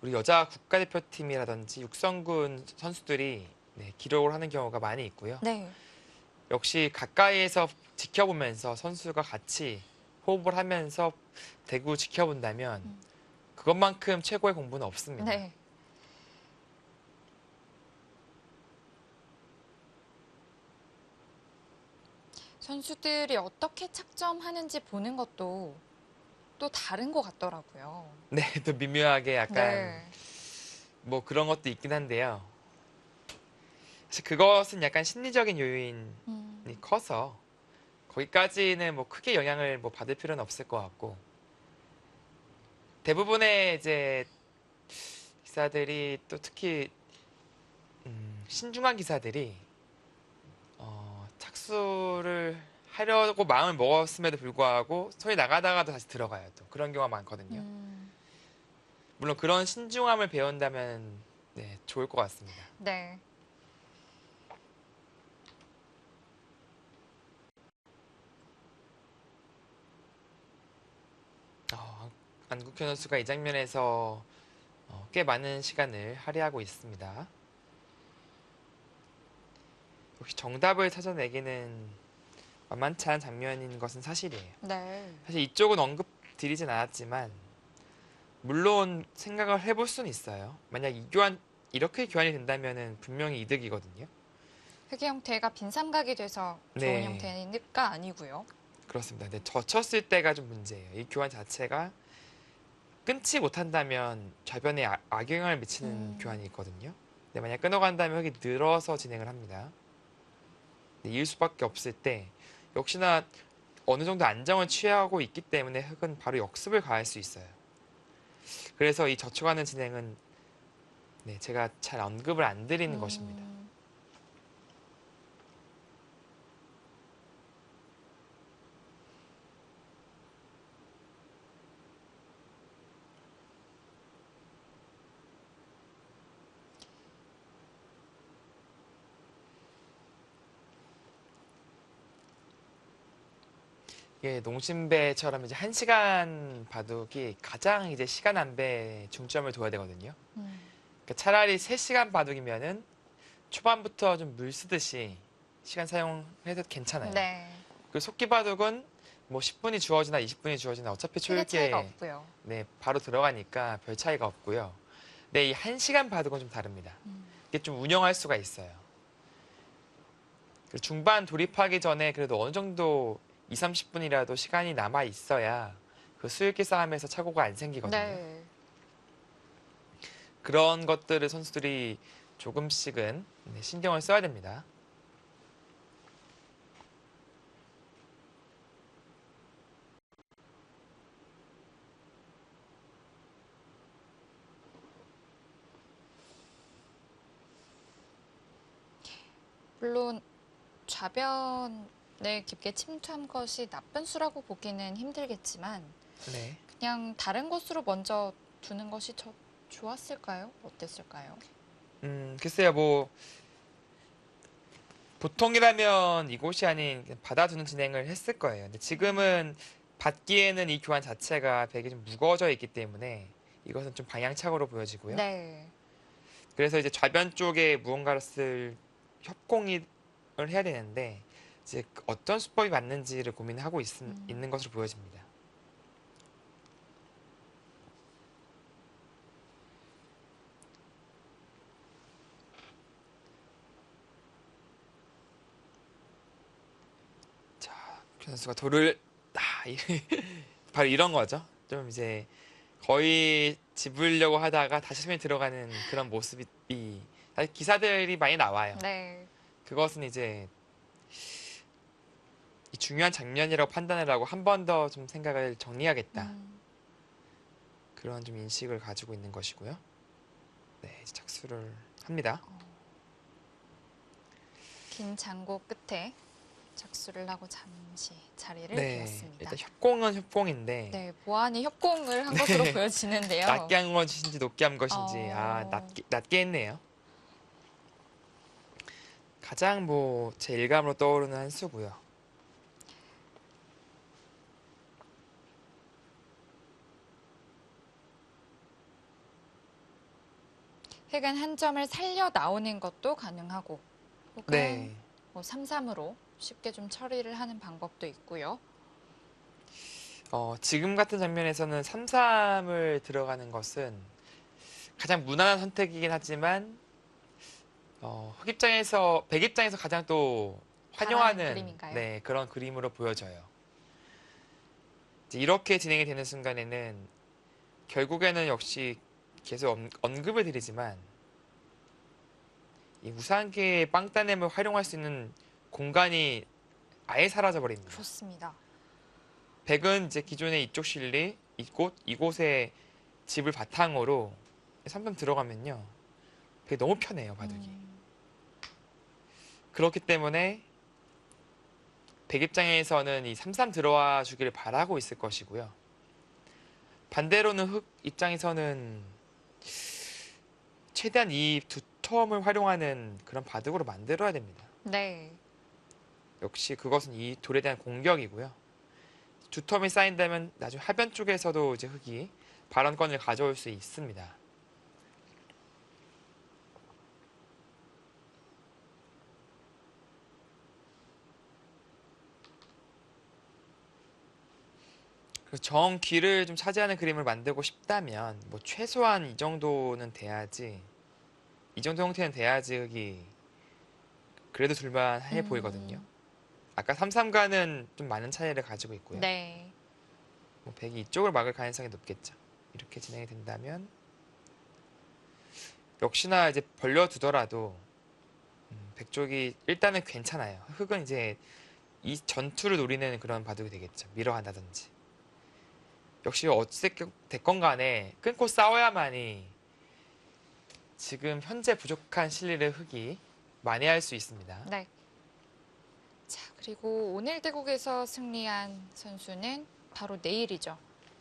우리 여자 국가대표팀이라든지 육성군 선수들이 네, 기록을 하는 경우가 많이 있고요. 네. 역시 가까이에서 지켜보면서 선수가 같이 호흡을 하면서 대구 지켜본다면 그것만큼 최고의 공부는 없습니다. 네. 선수들이 어떻게 착점하는지 보는 것도 또 다른 것 같더라고요. 네, 또 미묘하게 약간 네. 뭐 그런 것도 있긴 한데요. 사실 그것은 약간 심리적인 요인이 커서 거기까지는 뭐 크게 영향을 뭐 받을 필요는 없을 것 같고, 대부분의 이제 기사들이 또 특히 신중한 기사들이 착수를 하려고 마음을 먹었음에도 불구하고 손이 나가다가도 다시 들어가요. 또 그런 경우가 많거든요. 물론 그런 신중함을 배운다면 네, 좋을 것 같습니다. 네. 안국현 선수가 이 장면에서 꽤 많은 시간을 할애하고 있습니다. 역시 정답을 찾아내기는 만만치 않은 장면인 것은 사실이에요. 네. 사실 이쪽은 언급 드리진 않았지만 물론 생각을 해볼 수는 있어요. 만약 이렇게 교환이 된다면 분명히 이득이거든요. 회계 형태가 빈삼각이 돼서 좋은 네. 형태니까 아니고요. 그렇습니다. 근데 젖혔을 때가 좀 문제예요. 이 교환 자체가 끊지 못한다면 좌변에 악영향을 미치는 교환이 있거든요. 근데 만약 끊어간다면 흙이 늘어서 진행을 합니다. 이을 수밖에 없을 때 역시나 어느 정도 안정을 취하고 있기 때문에 흙은 바로 역습을 가할 수 있어요. 그래서 이 젖혀가는 진행은 네, 제가 잘 언급을 안 드리는 것입니다. 예, 농심배처럼 이제 1시간 바둑이 가장 이제 시간 안배에 중점을 둬야 되거든요. 그러니까 차라리 3시간 바둑이면은 초반부터 좀 물 쓰듯이 시간 사용해도 괜찮아요. 네. 그 속기 바둑은 뭐 10분이 주어지나 20분이 주어지나 어차피 크게 차이가 초읽기에 없고요. 네, 바로 들어가니까 별 차이가 없고요. 근데 이 1시간 바둑은 좀 다릅니다. 이게 좀 운영할 수가 있어요. 그리고 중반 돌입하기 전에 그래도 어느 정도 2, 30분이라도 시간이 남아 있어야 그 수읽기 싸움에서 착오가 안 생기거든요. 네. 그런 것들을 선수들이 조금씩은 네, 신경을 써야 됩니다. 물론 좌변에 깊게 침투한 것이 나쁜 수라고 보기는 힘들겠지만 네. 그냥 다른 곳으로 먼저 두는 것이 좋았을까요? 어땠을까요? 글쎄요, 뭐 보통이라면 이곳이 아닌 그냥 받아두는 진행을 했을 거예요. 근데 지금은 받기에는 이 교환 자체가 되게 좀 무거워져 있기 때문에 이것은 좀 방향착오로 보여지고요. 네. 그래서 이제 좌변 쪽에 무언가를 쓸 협공을 해야 되는데 이제 어떤 수법이 맞는지를 고민하고 있는 것으로 보여집니다. 자, 현 선수가 돌을 바로 이런 거죠. 좀 이제 거의 집으려고 하다가 다시 손이 들어가는 그런 모습이 사실 기사들이 많이 나와요. 네. 그것은 이제 이 중요한 장면이라고 판단을 하고 한 번 더 좀 생각을 정리하겠다. 그런 좀 인식을 가지고 있는 것이고요. 네, 이제 착수를 합니다. 긴 장고 끝에 착수를 하고 잠시 자리를 네, 비웠습니다. 일단 협공은 협공인데 네, 보안이 협공을 한 것으로 보여지는데요. 낮게 한 것인지 높게 한 것인지 어. 낮게 했네요. 가장 뭐 제 일감으로 떠오르는 한 수고요. 획은 한 점을 살려 나오는 것도 가능하고 혹은 네. 뭐 3-3으로 쉽게 좀 처리를 하는 방법도 있고요. 지금 같은 장면에서는 3-3을 들어가는 것은 가장 무난한 선택이긴 하지만 흑 입장에서 백 입장에서 가장 또 바라는 환영하는 그림인가요? 네, 그런 그림으로 보여져요. 이제 이렇게 진행이 되는 순간에는 결국에는 역시 계속 언급을 드리지만 이 우상계의 빵따냄을 활용할 수 있는 공간이 아예 사라져 버립니다. 그렇습니다. 백은 이제 기존의 이쪽 실리, 이곳에 집을 바탕으로 3점 들어가면요. 백이 너무 편해요, 바둑이. 그렇기 때문에 백 입장에서는 이 3-3 들어와 주기를 바라고 있을 것이고요. 반대로는 흑 입장에서는 최대한 이 두 텀을 활용하는 그런 바둑으로 만들어야 됩니다. 네. 역시 그것은 이 돌에 대한 공격이고요. 두 텀이 쌓인다면 나중에 하변 쪽에서도 이제 흑이 발언권을 가져올 수 있습니다. 정 귀를 좀 차지하는 그림을 만들고 싶다면 뭐 최소한 이 정도는 돼야지, 이 정도 형태는 돼야지 흑이 그래도 둘만해 보이거든요. 아까 3-3과는 좀 많은 차이를 가지고 있고요. 네. 뭐 백이 이쪽을 막을 가능성이 높겠죠. 이렇게 진행이 된다면 역시나 이제 벌려두더라도 백 쪽이 일단은 괜찮아요. 흑은 이제 이 전투를 노리는 그런 바둑이 되겠죠. 밀어간다든지. 역시 어찌됐건 간에 끊고 싸워야만이 지금 현재 부족한 실리를 흑이 만회할 수 있습니다. 네. 자, 그리고 오늘 대국에서 승리한 선수는 바로 내일이죠.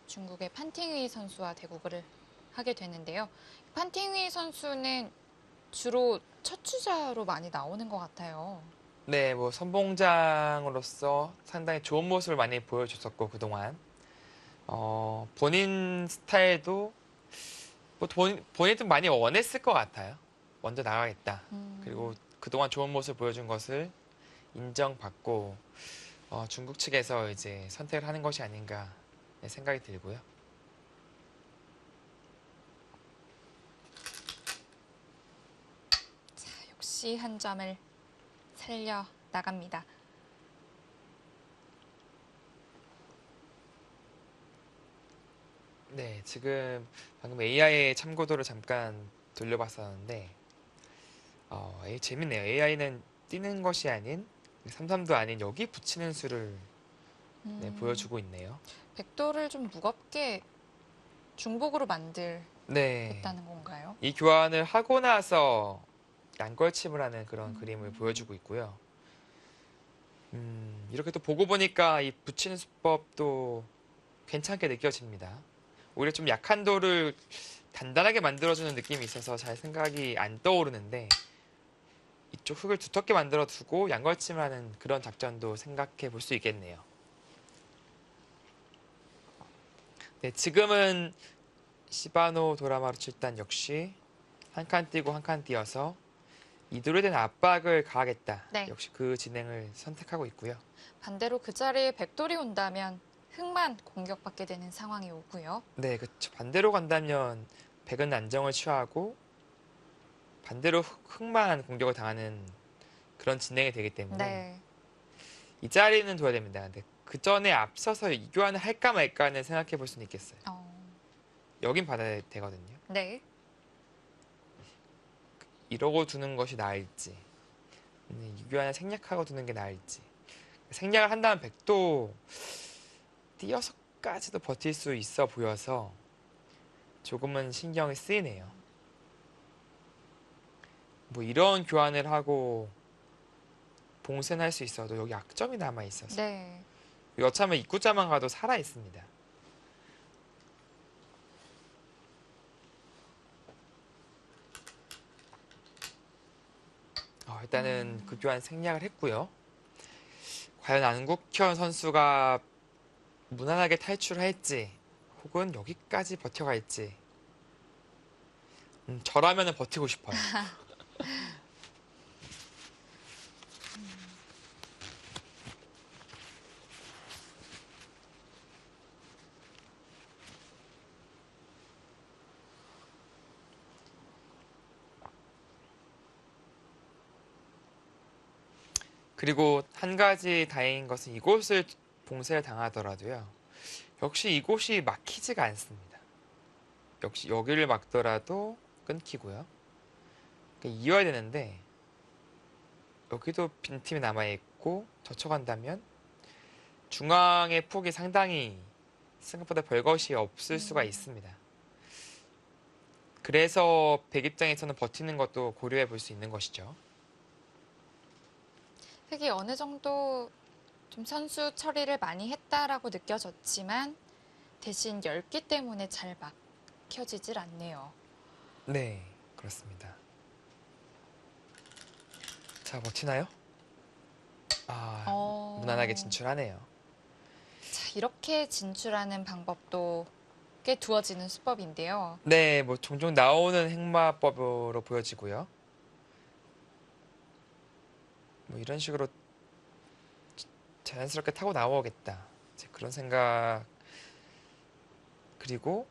중국의 판팅위 선수와 대국을 하게 되는데요. 판팅위 선수는 주로 첫 주자로 많이 나오는 것 같아요. 네, 뭐 선봉장으로서 상당히 좋은 모습을 많이 보여줬었고 그동안 본인 스타일도 뭐 본인이 좀 많이 원했을 것 같아요. 먼저 나가겠다. 그리고 그동안 좋은 모습을 보여준 것을 인정받고 중국 측에서 이제 선택을 하는 것이 아닌가 생각이 들고요. 자, 역시 한 점을 살려 나갑니다. 네, 지금 방금 AI의 참고도를 잠깐 돌려봤었는데 재밌네요. AI는 뛰는 것이 아닌 3-3도 아닌 여기 붙이는 수를 네, 보여주고 있네요. 백도를 좀 무겁게 중복으로 만들겠다는 네, 건가요? 이 교환을 하고 나서 양걸침을 하는 그런 그림을 보여주고 있고요. 이렇게 또 보고 보니까 이 붙이는 수법도 괜찮게 느껴집니다. 오히려 좀 약한 돌을 단단하게 만들어주는 느낌이 있어서 잘 생각이 안 떠오르는데 이쪽 흙을 두텁게 만들어 두고 양걸침을 하는 그런 작전도 생각해 볼 수 있겠네요. 네, 지금은 시바노 도라마루 7단 역시 한 칸 띄고 한 칸 띄어서 이돌에 대한 압박을 가하겠다. 네. 역시 그 진행을 선택하고 있고요. 반대로 그 자리에 백돌이 온다면 흑만 공격받게 되는 상황이 오고요. 네, 그렇죠. 반대로 간다면 백은 안정을 취하고 반대로 흑만 공격을 당하는 그런 진행이 되기 때문에 네. 이 자리는 둬야 됩니다. 근데 그 전에 앞서서 이 교환을 할까 말까는 생각해 볼 수는 있겠어요. 여긴 받아야 되거든요. 네. 이러고 두는 것이 나을지 이 교환을 생략하고 두는 게 나을지. 생략을 한다면 백도 띄어서까지도 버틸 수 있어 보여서 조금은 신경이 쓰이네요. 뭐 이런 교환을 하고 봉쇄는 할 수 있어도 여기 약점이 남아 있어서 네. 여차하면 입구자만 가도 살아 있습니다. 일단은 그 교환 생략을 했고요. 과연 안국현 선수가 무난하게 탈출할지 혹은 여기까지 버텨갈지 저라면 버티고 싶어요. 그리고 한 가지 다행인 것은 이곳을 봉쇄를 당하더라도요. 역시 이곳이 막히지가 않습니다. 역시 여기를 막더라도 끊기고요. 그러니까 이어야 되는데 여기도 빈틈이 남아있고 젖혀간다면 중앙의 폭이 상당히 생각보다 별것이 없을 수가 있습니다. 그래서 백 입장에서는 버티는 것도 고려해 볼 수 있는 것이죠. 흑이 어느 정도 좀 선수 처리를 많이 했다라고 느껴졌지만 대신 열기 때문에 잘 막혀지질 않네요. 네, 그렇습니다. 자, 버티나요? 무난하게 진출하네요. 자, 이렇게 진출하는 방법도 꽤 두어지는 수법인데요. 네, 뭐 종종 나오는 행마법으로 보여지고요. 뭐 이런 식으로 자연스럽게 타고 나오겠다. 이제 그런 생각. 그리고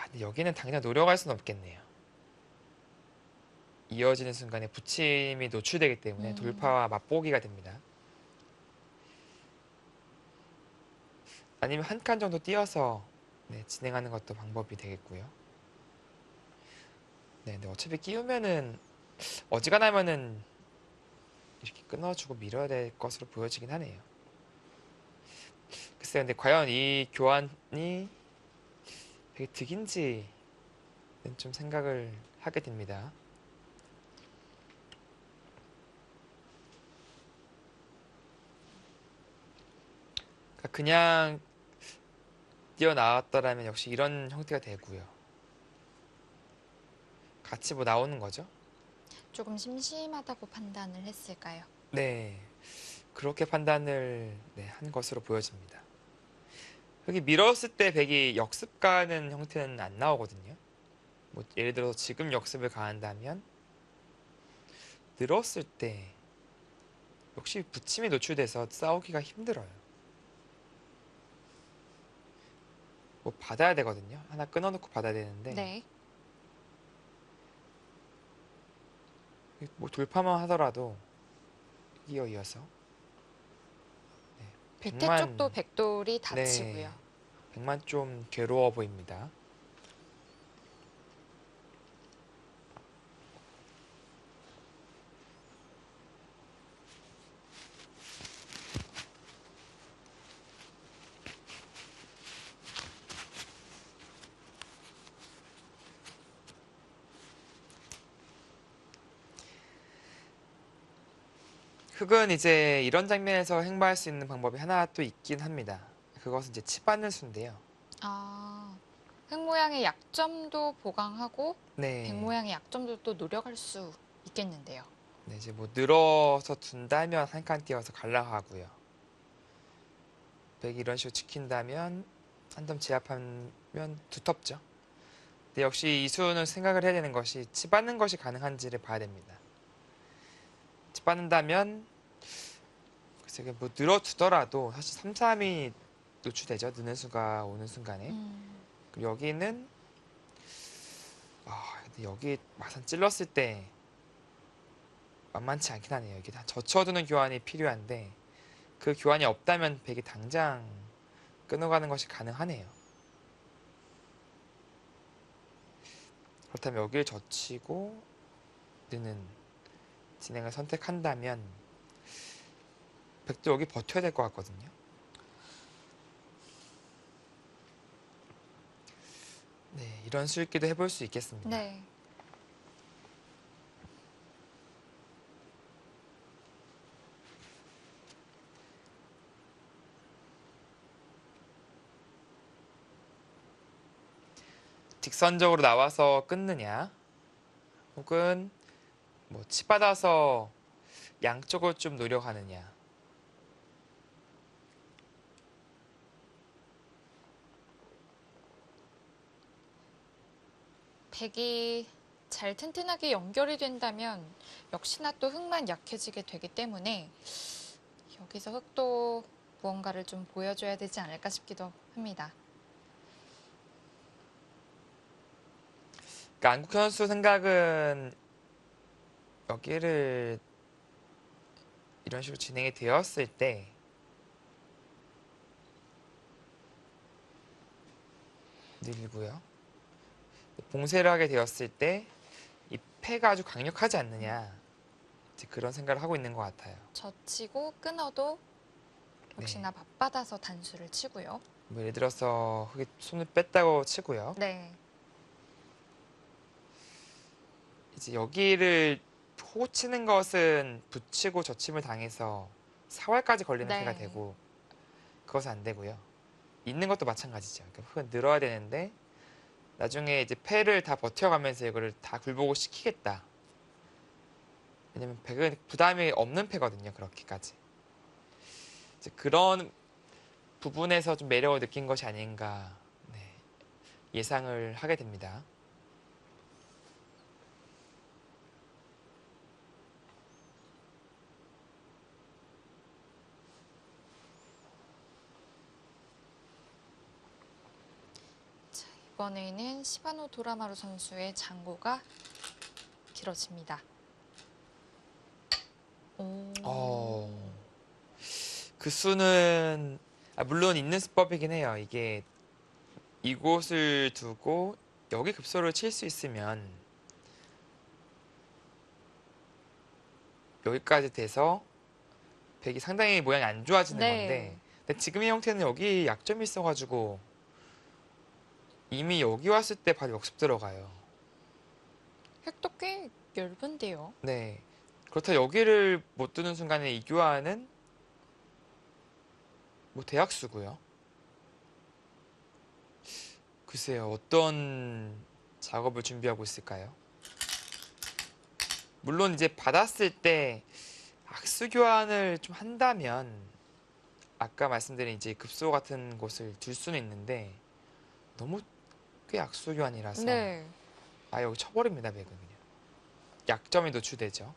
근데 여기는 당장 노려갈 수는 없겠네요. 이어지는 순간에 부침이 노출되기 때문에 돌파와 맛보기가 됩니다. 아니면 한 칸 정도 띄어서 진행하는 것도 방법이 되겠고요. 네, 근데 어차피 끼우면은 어지간하면은 이렇게 끊어주고 밀어야 될 것으로 보여지긴 하네요. 글쎄요, 근데 과연 이 교환이 되게 득인지는 좀 생각을 하게 됩니다. 그냥 뛰어나왔더라면 역시 이런 형태가 되고요. 같이 뭐 나오는 거죠? 조금 심심하다고 판단을 했을까요? 네, 그렇게 판단을 한 것으로 보여집니다. 여기 밀었을 때 백이 역습 가는 형태는 안 나오거든요. 뭐 예를 들어서 지금 역습을 가한다면 늘었을 때 역시 부침이 노출돼서 싸우기가 힘들어요. 뭐 받아야 되거든요. 하나 끊어놓고 받아야 되는데 네. 뭐 돌파만 하더라도 이어서 배태 백만- 쪽도 백돌이 다치고요. 네, 백만 좀 괴로워 보입니다. 흑은 이제 이런 장면에서 행보할 수 있는 방법이 하나 또 있긴 합니다. 그것은 이제 치 받는 수인데요. 흑 모양의 약점도 보강하고 네. 백 모양의 약점도 또 노려갈 수 있겠는데요. 네, 이제 뭐 늘어서 둔다면 한 칸 띄어서 갈라하고요. 백이 이런 식으로 지킨다면 한 점 제압하면 두텁죠. 근데 역시 이 수는 생각을 해야 되는 것이 치 받는 것이 가능한지를 봐야 됩니다. 치 받는다면 글쎄 뭐 늘어두더라도 사실 3, 3이 노출되죠. 느는 수가 오는 순간에. 그리고 여기는 근데 여기 막상 찔렀을 때 만만치 않긴 하네요. 이게 다 젖혀두는 교환이 필요한데 그 교환이 없다면 백이 당장 끊어가는 것이 가능하네요. 그렇다면 여기를 젖히고 느는 진행을 선택한다면 백도 여기 버텨야 될 것 같거든요. 네, 이런 수익기도 해볼 수 있겠습니다. 네. 직선적으로 나와서 끊느냐 혹은 뭐 치받아서 양쪽을 좀 노려가느냐. 백이 잘 튼튼하게 연결이 된다면 역시나 또 흑만 약해지게 되기 때문에 여기서 흑도 무언가를 좀 보여줘야 되지 않을까 싶기도 합니다. 그러니까 안국 선수 생각은 여기를 이런 식으로 진행이 되었을 때 늘고요. 봉쇄를 하게 되었을 때 이 패가 아주 강력하지 않느냐, 이제 그런 생각을 하고 있는 것 같아요. 젖히고 끊어도 역시나 맞받아서 단수를 치고요. 뭐 예를 들어서 흙에 손을 뺐다고 치고요. 네. 이제 여기를 호 치는 것은 붙이고 젖힘을 당해서 사활까지 걸리는 네. 패가 되고, 그것은 안 되고요. 있는 것도 마찬가지죠. 그러니까 흙은 늘어야 되는데 나중에 이제 패를 다 버텨가면서 이거를 다 굴복을 시키겠다. 왜냐면 백은 부담이 없는 패거든요. 그렇게까지. 이제 그런 부분에서 좀 매력을 느낀 것이 아닌가, 네, 예상을 하게 됩니다. 자, 이번에는 시바노 도라마루 선수의 장고가 길어집니다. 오. 그 수는 물론 있는 수법이긴 해요. 이게 이곳을 두고 여기 급소를 칠 수 있으면 여기까지 돼서 백이 상당히 모양이 안 좋아지는 네. 건데, 근데 지금의 형태는 여기 약점이 있어가지고 이미 여기 왔을 때 바로 역습 들어가요. 획도 꽤 얇은데요. 네. 그렇다 여기를 못 두는 순간에 이 교환은 뭐 대학수고요. 글쎄요, 어떤 작업을 준비하고 있을까요? 물론 이제 받았을 때 악수 교환을 좀 한다면 아까 말씀드린 이제 급소 같은 곳을 둘 수는 있는데 너무 꽤 악수 교환이라서 네. 여기 쳐버립니다. 백은 그냥 약점이 노출되죠.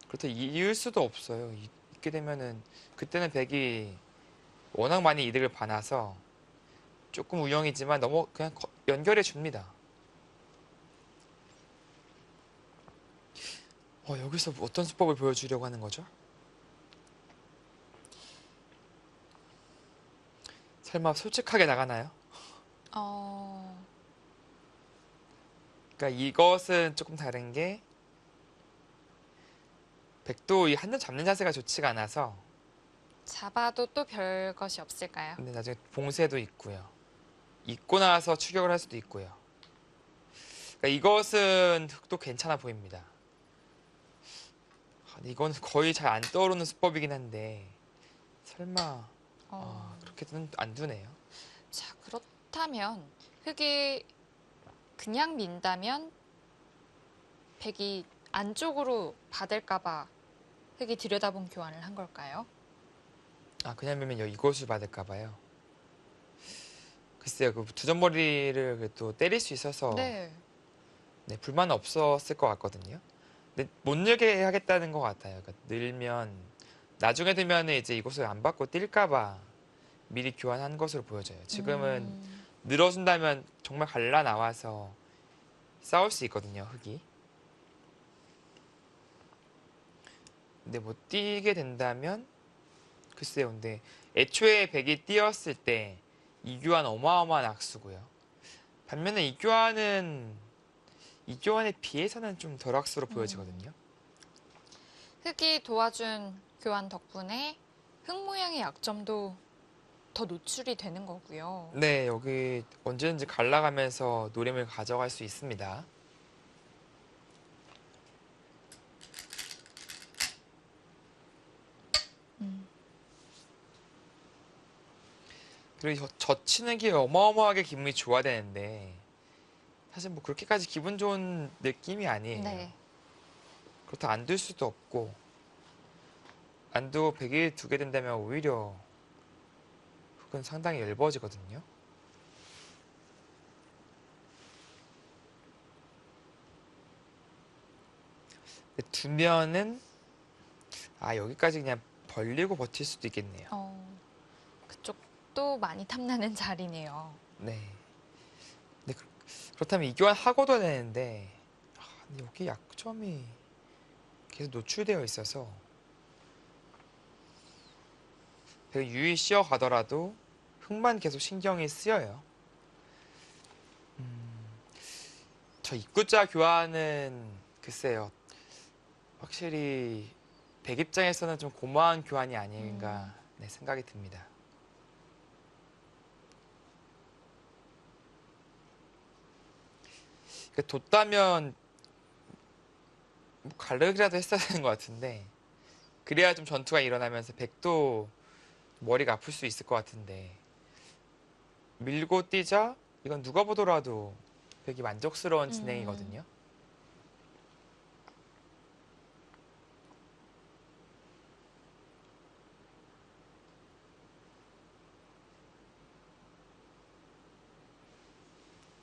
그렇다 이을 수도 없어요. 있게 되면은 그때는 백이 워낙 많이 이득을 봐놔서 조금 우영이지만 너무 그냥 연결해 줍니다. 여기서 어떤 수법을 보여주려고 하는 거죠? 설마 솔직하게 나가나요? 그러니까 이것은 조금 다른 게 백도 이 한점 잡는 자세가 좋지가 않아서 잡아도 또 별 것이 없을까요? 근데 나중에 봉쇄도 있고요. 있고 나서 추격을 할 수도 있고요. 그러니까 이것은 흙도 괜찮아 보입니다. 이건 거의 잘 안 떠오르는 수법이긴 한데 설마 그렇게는 안 두네요. 자, 그렇다면 흙이 그냥 민다면 백이 안쪽으로 받을까봐 흙이 들여다본 교환을 한 걸까요? 그냥 밀면 이곳을 받을까 봐요. 글쎄요, 그 두점머리를 그래도 때릴 수 있어서 네. 네, 불만은 없었을 것 같거든요. 근데 못 늘게 하겠다는 것 같아요. 그러니까 늘면 나중에 되면 이제 이곳을 안 받고 뛸까 봐 미리 교환한 것으로 보여져요. 지금은 늘어준다면 정말 갈라 나와서 싸울 수 있거든요, 흙이. 근데 못 뛰게 된다면 글쎄요. 근데 애초에 백이 뛰었을 때 이교환 어마어마한 악수고요. 반면에 이교환에 비해서는 좀 덜 악수로 보여지거든요. 흙이 도와준 교환 덕분에 흙 모양의 약점도 더 노출이 되는 거고요. 네, 여기 언제든지 갈라가면서 노림을 가져갈 수 있습니다. 그리고 젖히는 게 어마어마하게 기분이 좋아야 되는데 사실 뭐 그렇게까지 기분 좋은 느낌이 아니에요. 네. 그렇다 안 둘 수도 없고 안 두고 백이 두게 된다면 오히려 흙은 상당히 얇아지거든요. 두면은 여기까지 그냥 벌리고 버틸 수도 있겠네요. 그쪽도 많이 탐나는 자리네요. 네. 근데 그렇다면 이교환 하고도 되는데 근데 여기 약점이 계속 노출되어 있어서 백은 유유히 쉬어가더라도 흙만 계속 신경이 쓰여요. 저 입구자 교환은 글쎄요. 확실히 백 입장에서는 좀 고마운 교환이 아닌가 네, 생각이 듭니다. 뒀다면 뭐 갈르기라도 했어야 되는 것 같은데 그래야 좀 전투가 일어나면서 백도 머리가 아플 수 있을 것 같은데 밀고 뛰자 이건 누가 보더라도 백이 만족스러운 진행이거든요.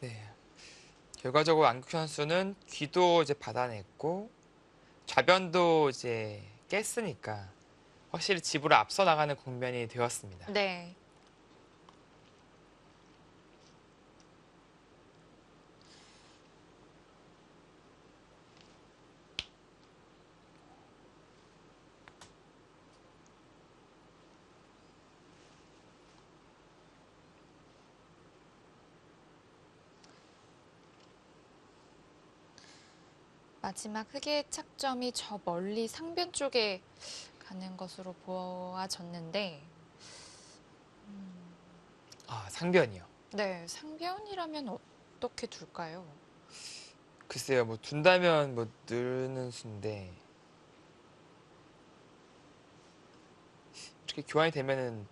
네. 결과적으로 안국 선수는 귀도 이제 받아냈고 좌변도 이제 깼으니까 확실히 집으로 앞서 나가는 국면이 되었습니다. 네. 마지막 흑의 착점이 저 멀리 상변 쪽에 가는 것으로 보아졌는데, 아, 상변이요. 네, 상변이라면 어떻게 둘까요? 글쎄요, 뭐 둔다면 뭐 느는 수인데 이렇게 교환이 되면은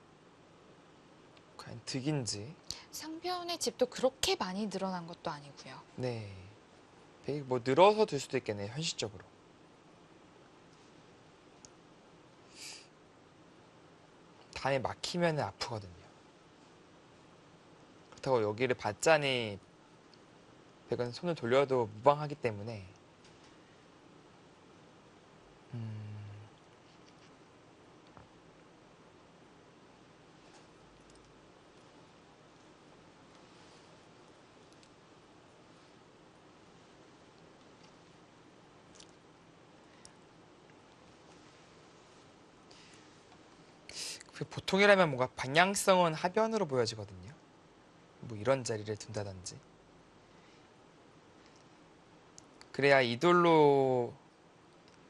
과연 득인지. 상변의 집도 그렇게 많이 늘어난 것도 아니고요. 네. 백이 뭐 늘어서 둘 수도 있겠네요, 현실적으로. 단에 막히면 아프거든요. 그렇다고 여기를 받자니 백은 손을 돌려도 무방하기 때문에 보통이라면 뭔가 방향성은 하변으로 보여지거든요. 뭐 이런 자리를 둔다든지. 그래야 이돌로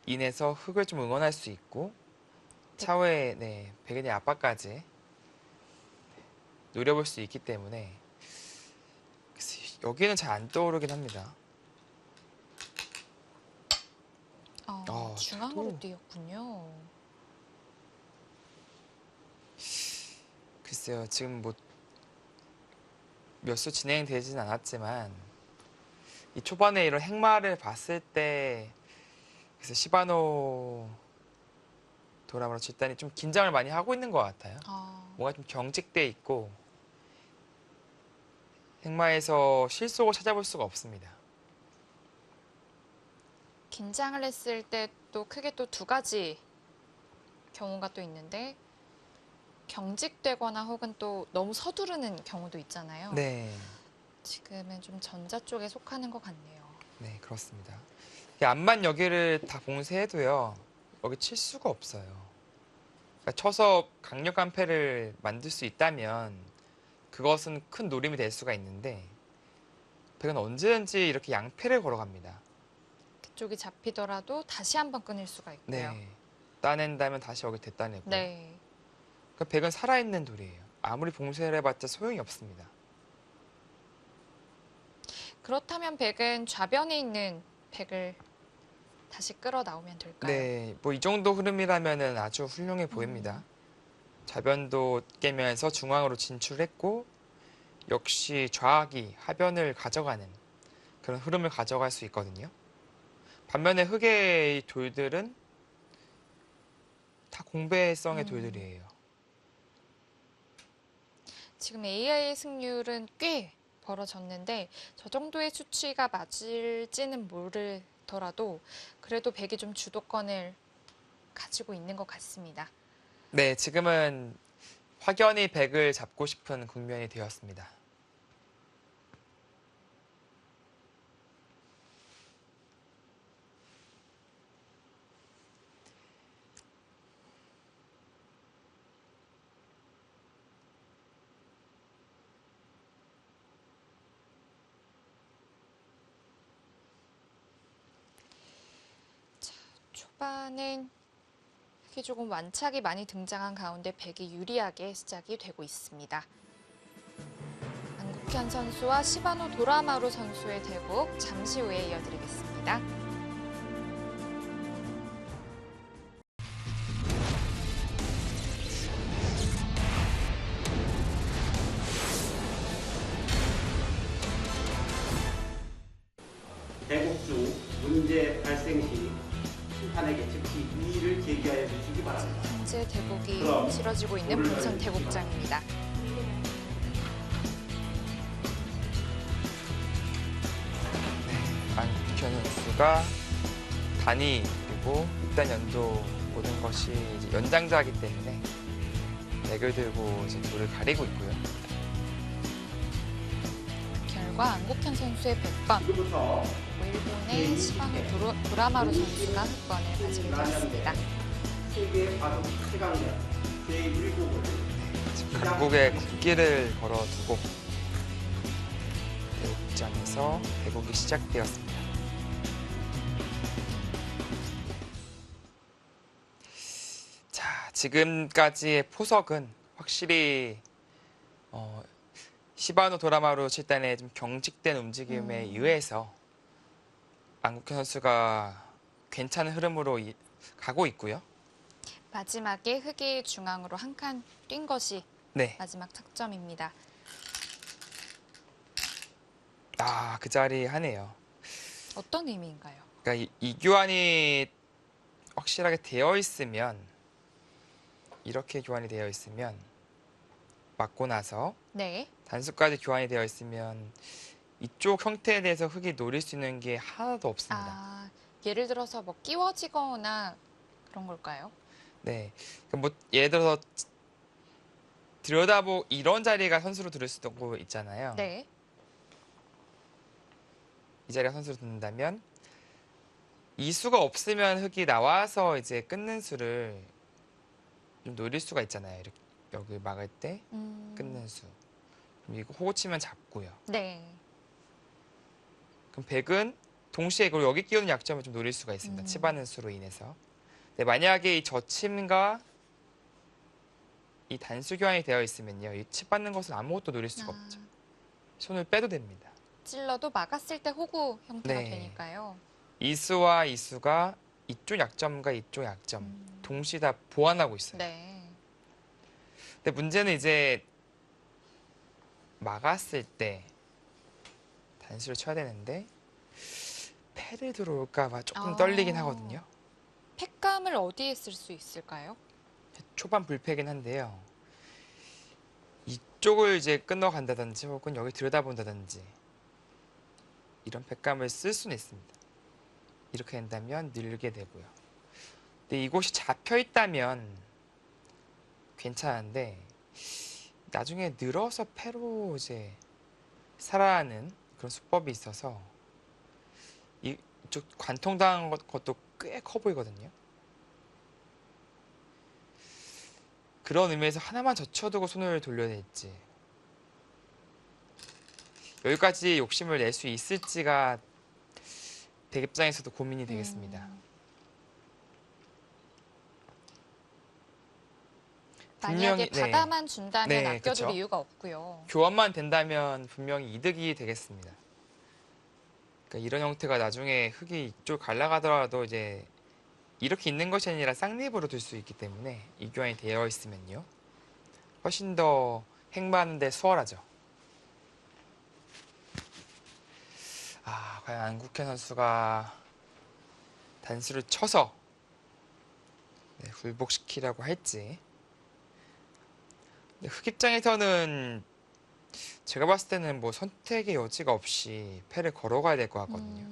인해서 흙을 좀 응원할 수 있고 차후에 네, 백에 대한 압박까지 노려볼 수 있기 때문에 여기는 잘 안 떠오르긴 합니다. 중앙으로 저도- 뛰었군요. 글쎄요, 지금 뭐 몇 수 진행되지는 않았지만 이 초반에 이런 행마를 봤을 때 그래서 시바노 도라마로 집단이 좀 긴장을 많이 하고 있는 것 같아요. 뭔가 좀 경직돼 있고 행마에서 실속을 찾아볼 수가 없습니다. 긴장을 했을 때 또 크게 또 두 가지 경우가 또 있는데, 경직되거나 혹은 또 너무 서두르는 경우도 있잖아요. 네, 지금은 좀 전자 쪽에 속하는 것 같네요. 네 그렇습니다. 이 앞만 여기를 다 봉쇄해도요, 여기 칠 수가 없어요. 그러니까 쳐서 강력한 패를 만들 수 있다면 그것은 큰 노림이 될 수가 있는데 백은 언제든지 이렇게 양패를 걸어갑니다. 그쪽이 잡히더라도 다시 한번 끊을 수가 있고요. 네, 따낸다면 다시 여기 됐다내고. 네. 그러니까 백은 살아있는 돌이에요. 아무리 봉쇄를 해봤자 소용이 없습니다. 그렇다면 백은 좌변에 있는 백을 다시 끌어 나오면 될까요? 네, 뭐 이 정도 흐름이라면은 아주 훌륭해 보입니다. 좌변도 깨면서 중앙으로 진출했고 역시 좌악이 하변을 가져가는 그런 흐름을 가져갈 수 있거든요. 반면에 흑의 돌들은 다 공배성의 돌들이에요. 지금 AI의 승률은 꽤 벌어졌는데 저 정도의 수치가 맞을지는 모르더라도 그래도 백이 좀 주도권을 가지고 있는 것 같습니다. 네, 지금은 확연히 백을 잡고 싶은 국면이 되었습니다. 초반은 흑이 조금 완착이 많이 등장한 가운데 백이 유리하게 시작이 되고 있습니다. 안국현 선수와 시바노 도라마루 선수의 대국 잠시 후에 이어드리겠습니다. 대국 중 문제 발생 시 심판에게 즉시 이의를 제기하여 주시기 바랍니다. 현재 대국이 그럼 치러지고 있는 본선 대국장입니다. 안국현 선수가 단위 그리고 6단 연도 보는 것이 이제 연장자이기 때문에 맥을 들고 이제 돌을 가리고 있고요. 결과 안국현 선수의 100번, 지금부터 일본의 시바노 도라마루 선수가 흑번을 가지게 되었습니다. 세계 바둑 최강전 제1곡을 지금 각국의 국기를 걸어두고 대국장에서 대국이 시작되었습니다. 자, 지금까지의 포석은 확실히 시바노 도라마루 7단의 좀 경직된 움직임에 의해서 안국현 선수가 괜찮은 흐름으로 가고 있고요. 마지막에 흑이 중앙으로 한 칸 뛴 것이 네. 마지막 득점입니다. 아, 그 자리 하네요. 어떤 의미인가요? 그러니까 이 교환이 확실하게 되어 있으면 이렇게 교환이 되어 있으면 맞고 나서 네. 단수까지 교환이 되어 있으면 이쪽 형태에 대해서 흑이 노릴 수 있는 게 하나도 없습니다. 아, 예를 들어서 뭐 끼워지거나 그런 걸까요? 네, 그러니까 뭐 예를 들어서 들여다보 이런 자리가 선수로 들을 수도 있잖아요. 네. 이 자리가 선수로 듣는다면 이 수가 없으면 흑이 나와서 이제 끊는 수를 좀 노릴 수가 있잖아요. 이렇게 여기 막을 때 끊는 수. 그럼 이거 호구 치면 잡고요. 네. 그럼 백은 동시에 그리고 여기 끼우는 약점을 좀 노릴 수가 있습니다. 치받는 수로 인해서. 네, 만약에 이 저침과 이 단수 교환이 되어 있으면요. 이 치받는 것은 아무것도 노릴 수가 없죠. 손을 빼도 됩니다. 찔러도 막았을 때 호구 형태가 네. 되니까요. 이 수와 이 수가 이쪽 약점과 이쪽 약점 동시에 다 보완하고 있어요. 네. 근데 문제는 이제 막았을 때 단수를 쳐야 되는데 패를 들어올까 봐 조금 떨리긴 하거든요. 팩감을 어디에 쓸 수 있을까요? 초반 불패긴 한데요. 이쪽을 이제 끊어간다든지 혹은 여기 들여다본다든지 이런 팩감을 쓸 수는 있습니다. 이렇게 된다면 늘게 되고요. 근데 이곳이 잡혀 있다면 괜찮은데 나중에 늘어서 패로 이제 살아가는 그런 수법이 있어서 이쪽 관통당한 것도 꽤 커 보이거든요. 그런 의미에서 하나만 젖혀두고 손을 돌려야 될지 여기까지 욕심을 낼 수 있을지가 백 입장에서도 고민이 되겠습니다. 만약에 분명히, 네. 받아만 준다면 네, 아껴둘 그쵸. 이유가 없고요. 교환만 된다면 분명히 이득이 되겠습니다. 그러니까 이런 형태가 나중에 흑이 이쪽 갈라가더라도 이제 이렇게 있는 것이 아니라 쌍립으로 둘 수 있기 때문에 이 교환이 되어 있으면요. 훨씬 더 행보하는 데 수월하죠. 아, 과연 안국현 선수가 단수를 쳐서 굴복시키려고 할지. 근데 흑 입장에서는 제가 봤을 때는 뭐 선택의 여지가 없이 패를 걸어가야 될 것 같거든요.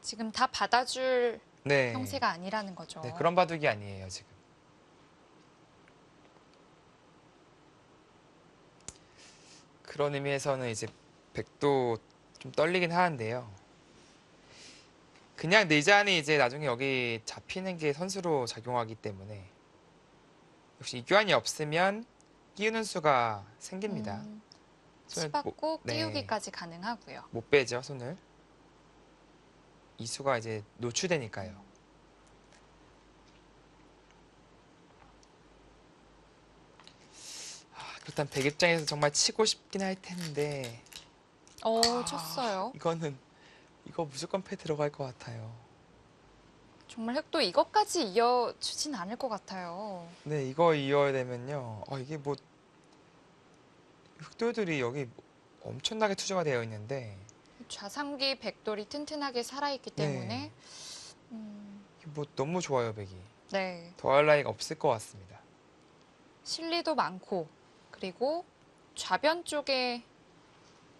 지금 다 받아줄 네. 형세가 아니라는 거죠. 네, 그런 바둑이 아니에요, 지금. 그런 의미에서는 이제 백도 좀 떨리긴 하는데요. 그냥 내자니 이제 나중에 여기 잡히는 게 선수로 작용하기 때문에 역시 이 교환이 없으면 끼우는 수가 생깁니다. 손을 치받고 네. 끼우기까지 가능하고요. 못 빼죠, 손을. 이 수가 이제 노출되니까요. 그렇다면 백 입장에서 정말 치고 싶긴 할 텐데 쳤어요. 이거 무조건 패 들어갈 것 같아요. 정말 흑도 이것까지 이어주진 않을 것 같아요. 네, 이거 이어야 되면요. 이게 뭐 흑돌들이 여기 엄청나게 투자가 되어 있는데 좌상귀 백돌이 튼튼하게 살아있기 때문에 뭐 너무 좋아요, 백이. 네. 더할 나위가 없을 것 같습니다. 실리도 많고 그리고 좌변 쪽에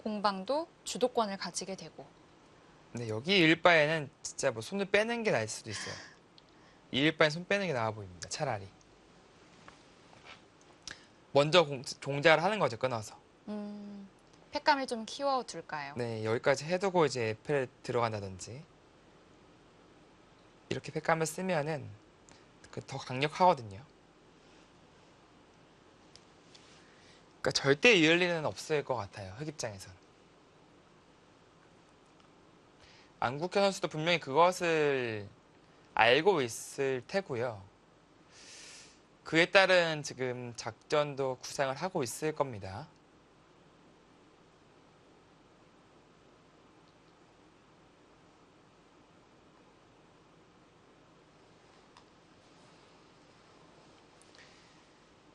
공방도 주도권을 가지게 되고 근데 여기 일 바에는 진짜 뭐 손을 빼는 게 나을 수도 있어요. 이 일 바에 손 빼는 게 나아 보입니다. 차라리. 먼저 종자를 하는 거죠, 끊어서. 팩감을 좀 키워둘까요? 네, 여기까지 해두고 이제 에펠 들어간다든지. 이렇게 팩감을 쓰면은 더 강력하거든요. 그러니까 절대 이을 리는 없을 것 같아요, 흑 입장에서는. 안국현 선수도 분명히 그것을 알고 있을 테고요. 그에 따른 지금 작전도 구상을 하고 있을 겁니다.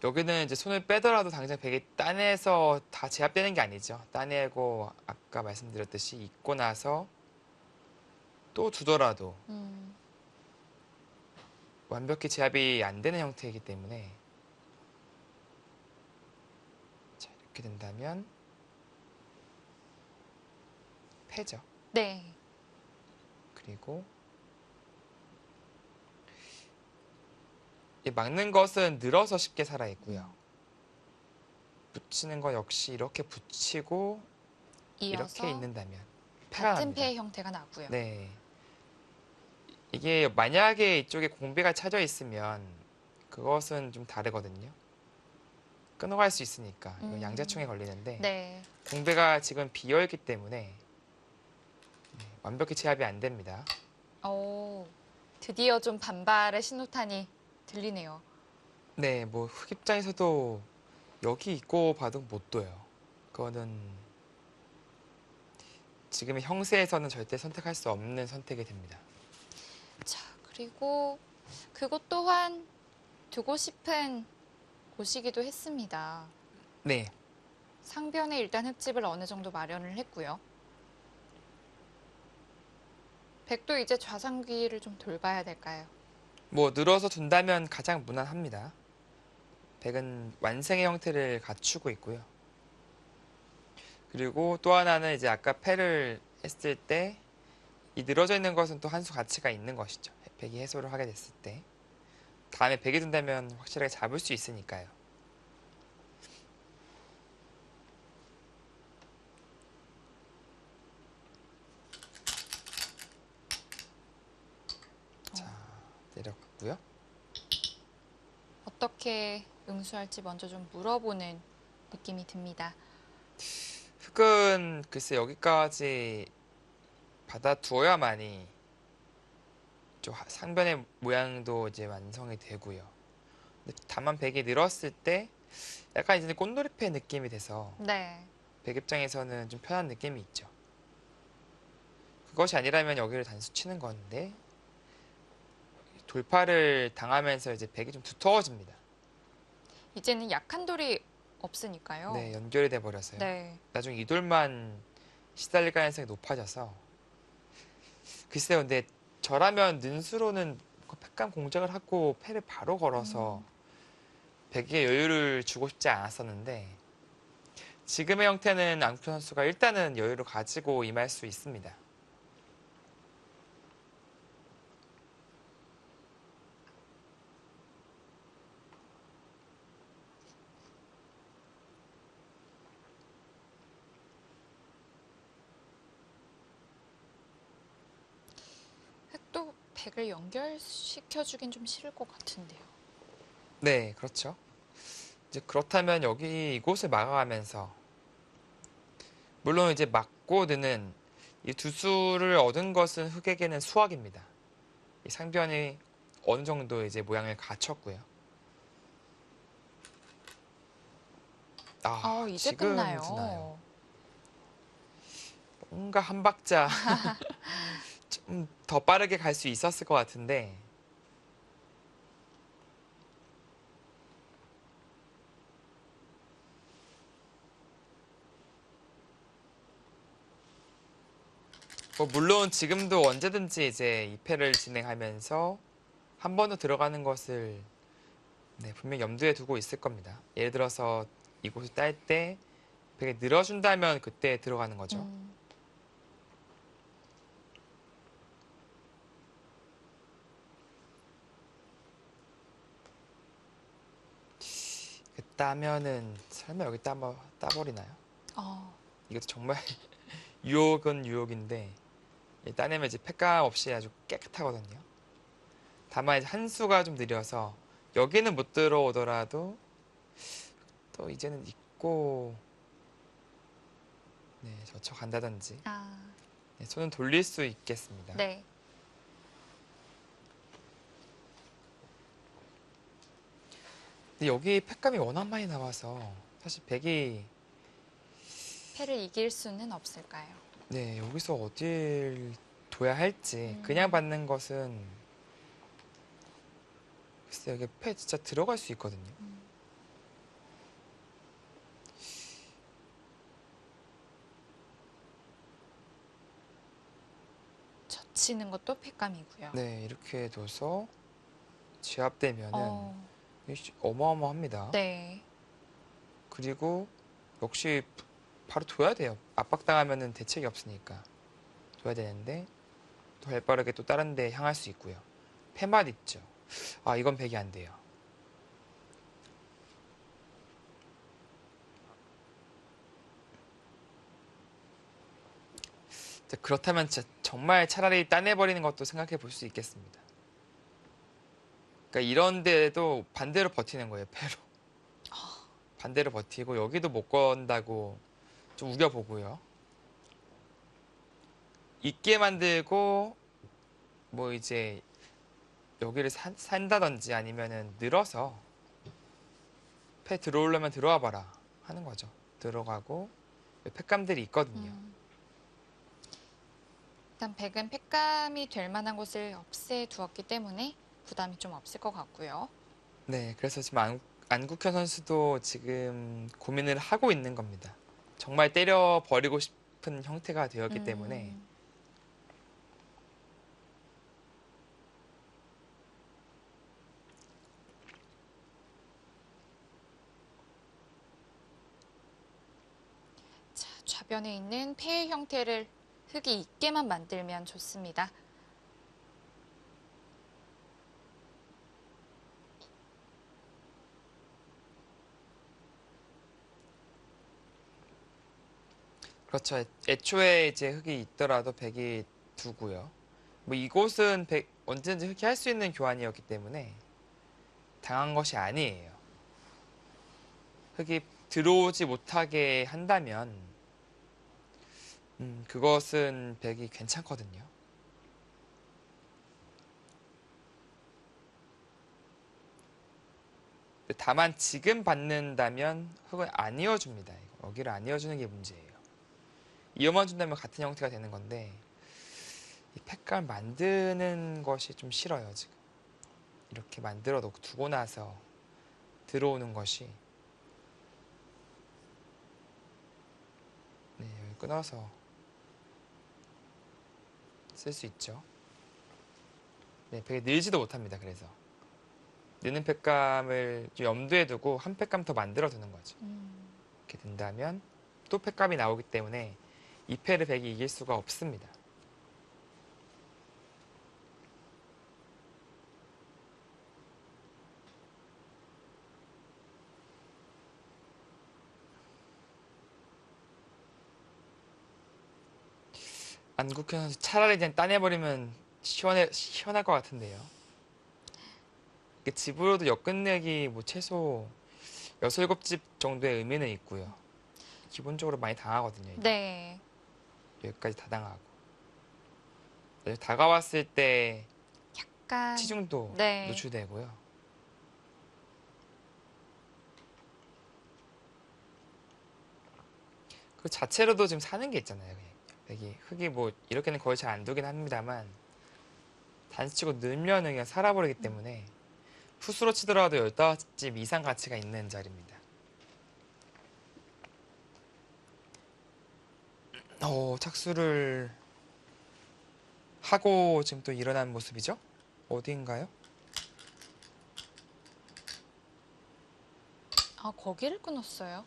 여기는 이제 손을 빼더라도 당장 백이 따내서 다 제압되는 게 아니죠. 따내고 아까 말씀드렸듯이 입고 나서 또 두더라도 완벽히 제압이 안 되는 형태이기 때문에 자, 이렇게 된다면 패죠. 네. 그리고 이 막는 것은 늘어서 쉽게 살아있고요. 붙이는 거 역시 이렇게 붙이고 이어서 이렇게 있는다면 패가 같은 납니다. 패의 형태가 나고요. 네. 이게 만약에 이쪽에 공배가 차져 있으면 그것은 좀 다르거든요. 끊어갈 수 있으니까 이거 양자충에 걸리는데 네. 공배가 지금 비어있기 때문에 완벽히 제압이 안 됩니다. 드디어 좀 반발의 신호탄이 들리네요. 네, 뭐 흑 입장에서도 여기 있고 봐도 못 둬요. 그거는 지금의 형세에서는 절대 선택할 수 없는 선택이 됩니다. 자, 그리고 그것 또한 두고 싶은 곳이기도 했습니다. 네, 상변에 일단 흙집을 어느 정도 마련을 했고요. 백도 이제 좌상귀를 좀 돌봐야 될까요? 뭐 늘어서 둔다면 가장 무난합니다. 백은 완생의 형태를 갖추고 있고요. 그리고 또 하나는 이제 아까 패를 했을 때 이 늘어져 있는 것은 또 한 수 가치가 있는 것이죠. 백이 해소를 하게 됐을 때 다음에 백이 둔다면 확실하게 잡을 수 있으니까요. 자, 내렸고요. 어떻게 응수할지 먼저 좀 물어보는 느낌이 듭니다. 흑은 글쎄 여기까지 받아두어야만이 좀 상변의 모양도 이제 완성이 되고요. 근데 다만 백이 늘었을 때 약간 이제 꽃놀이패 느낌이 돼서 네. 백 입장에서는 좀 편한 느낌이 있죠. 그것이 아니라면 여기를 단수 치는 건데 돌파를 당하면서 이제 백이 좀 두터워집니다. 이제는 약한 돌이 없으니까요. 네, 연결이 돼 버려서요. 네. 나중에 이 돌만 시달릴 가능성이 높아져서 글쎄요, 근데 저라면 는수로는 팩감 공작을 하고 패를 바로 걸어서 백에게 여유를 주고 싶지 않았었는데 지금의 형태는 앙투 선수가 일단은 여유를 가지고 임할 수 있습니다. 또 백을 연결시켜주긴 좀 싫을 것 같은데요. 네, 그렇죠. 이제 그렇다면 여기 이곳을 막아가면서 물론 이제 막고 드는 이 두 수를 얻은 것은 흑에게는 수확입니다. 이 상변이 어느 정도 이제 모양을 갖췄고요. 이제 지금 끝나요. 드나요? 뭔가 한 박자 좀 더 빠르게 갈 수 있었을 것 같은데 뭐 물론 지금도 언제든지 이제 2패를 진행하면서 한 번 더 들어가는 것을 분명 염두에 두고 있을 겁니다. 예를 들어서 이곳을 딸 때 되게 늘어준다면 그때 들어가는 거죠. 따면은 설마 여기 따버리나요? 이것도 정말 유혹은 유혹인데 따내면 이제 팩감 없이 아주 깨끗하거든요. 다만 이제 한 수가 좀 느려서 여기는 못 들어오더라도 또 이제는 있고 젖혀간다든지 손은 돌릴 수 있겠습니다. 네. 근데 여기 팩감이 워낙 많이 나와서 사실 백이 패를 이길 수는 없을까요? 여기서 어딜 둬야 할지 그냥 받는 것은 글쎄 여기 패 진짜 들어갈 수 있거든요. 젖히는 것도 패감이고요. 이렇게 둬서 제압되면은 어마어마합니다. 네. 그리고 역시 바로 둬야 돼요. 압박당하면은 대책이 없으니까 둬야 되는데 또 발빠르게 또 다른 데 향할 수 있고요. 패맛 있죠. 이건 백이 안 돼요. 그렇다면 정말 차라리 따내버리는 것도 생각해 볼 수 있겠습니다. 그러니까 이런 데도 반대로 버티는 거예요, 패로. 반대로 버티고 여기도 못 건다고 좀 우겨보고요. 있게 만들고 뭐 이제 여기를 산다든지 아니면은 늘어서 패 들어오려면 들어와 봐라 하는 거죠. 들어가고 팩감들이 있거든요. 일단 백은 팩감이 될 만한 곳을 없애두었기 때문에 부담이 좀 없을 것 같고요. 그래서 지금 안국현 선수도 지금 고민을 하고 있는 겁니다. 정말 때려버리고 싶은 형태가 되었기 때문에 자, 좌변에 있는 패의 형태를 흙이 있게만 만들면 좋습니다. 그렇죠. 애초에 이제 흙이 있더라도 백이 두고요. 뭐 이곳은 언제든지 흙이 할 수 있는 교환이었기 때문에 당한 것이 아니에요. 흙이 들어오지 못하게 한다면 그것은 백이 괜찮거든요. 다만 지금 받는다면 흙을 안 이어줍니다. 여기를 안 이어주는 게 문제예요. 이어만 준다면 같은 형태가 되는 건데 이 팩감을 만드는 것이 좀 싫어요. 지금 이렇게 만들어 놓고 두고 나서 들어오는 것이 여기 끊어서 쓸 수 있죠. 백이 늘지도 못합니다. 그래서 느는 팩감을 좀 염두에 두고 한 팩감 더 만들어 두는 거죠. 이렇게 된다면 또 팩감이 나오기 때문에 2패를 백이 이길 수가 없습니다. 안국현 선수 차라리 그냥 따내버리면 시원할 것 같은데요. 집으로도 엿끝내기 뭐 최소 6, 7집 정도의 의미는 있고요. 기본적으로 많이 당하거든요. 이게. 네. 여기까지 다 당하고 다가왔을 때 약간 치중도 네. 노출되고요. 그 자체로도 지금 사는 게 있잖아요. 여기 흙이 뭐 이렇게는 거의 잘 안 두긴 합니다만 단수치고 넣으면 그냥 살아버리기 때문에 푸스로 치더라도 15집 이상 가치가 있는 자리입니다. 착수를 하고 지금 또 일어난 모습이죠? 어디인가요? 아, 거기를 끊었어요.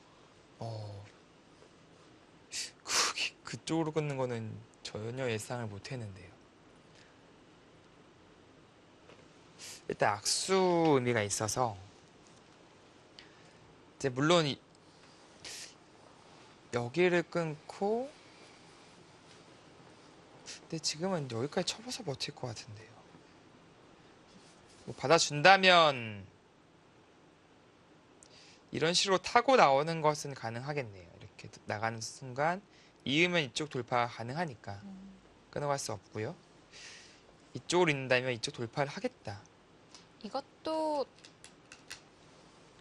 그쪽으로 끊는 거는 전혀 예상을 못 했는데요. 일단 악수 의미가 있어서 이제 물론 여기를 끊고 근데 지금은 여기까지 쳐봐서 버틸 것 같은데요. 뭐 받아준다면 이런 식으로 타고 나오는 것은 가능하겠네요. 이렇게 나가는 순간 이으면 이쪽 돌파 가능하니까 끊어갈 수 없고요. 이쪽으로 있는다면 이쪽 돌파를 하겠다. 이것도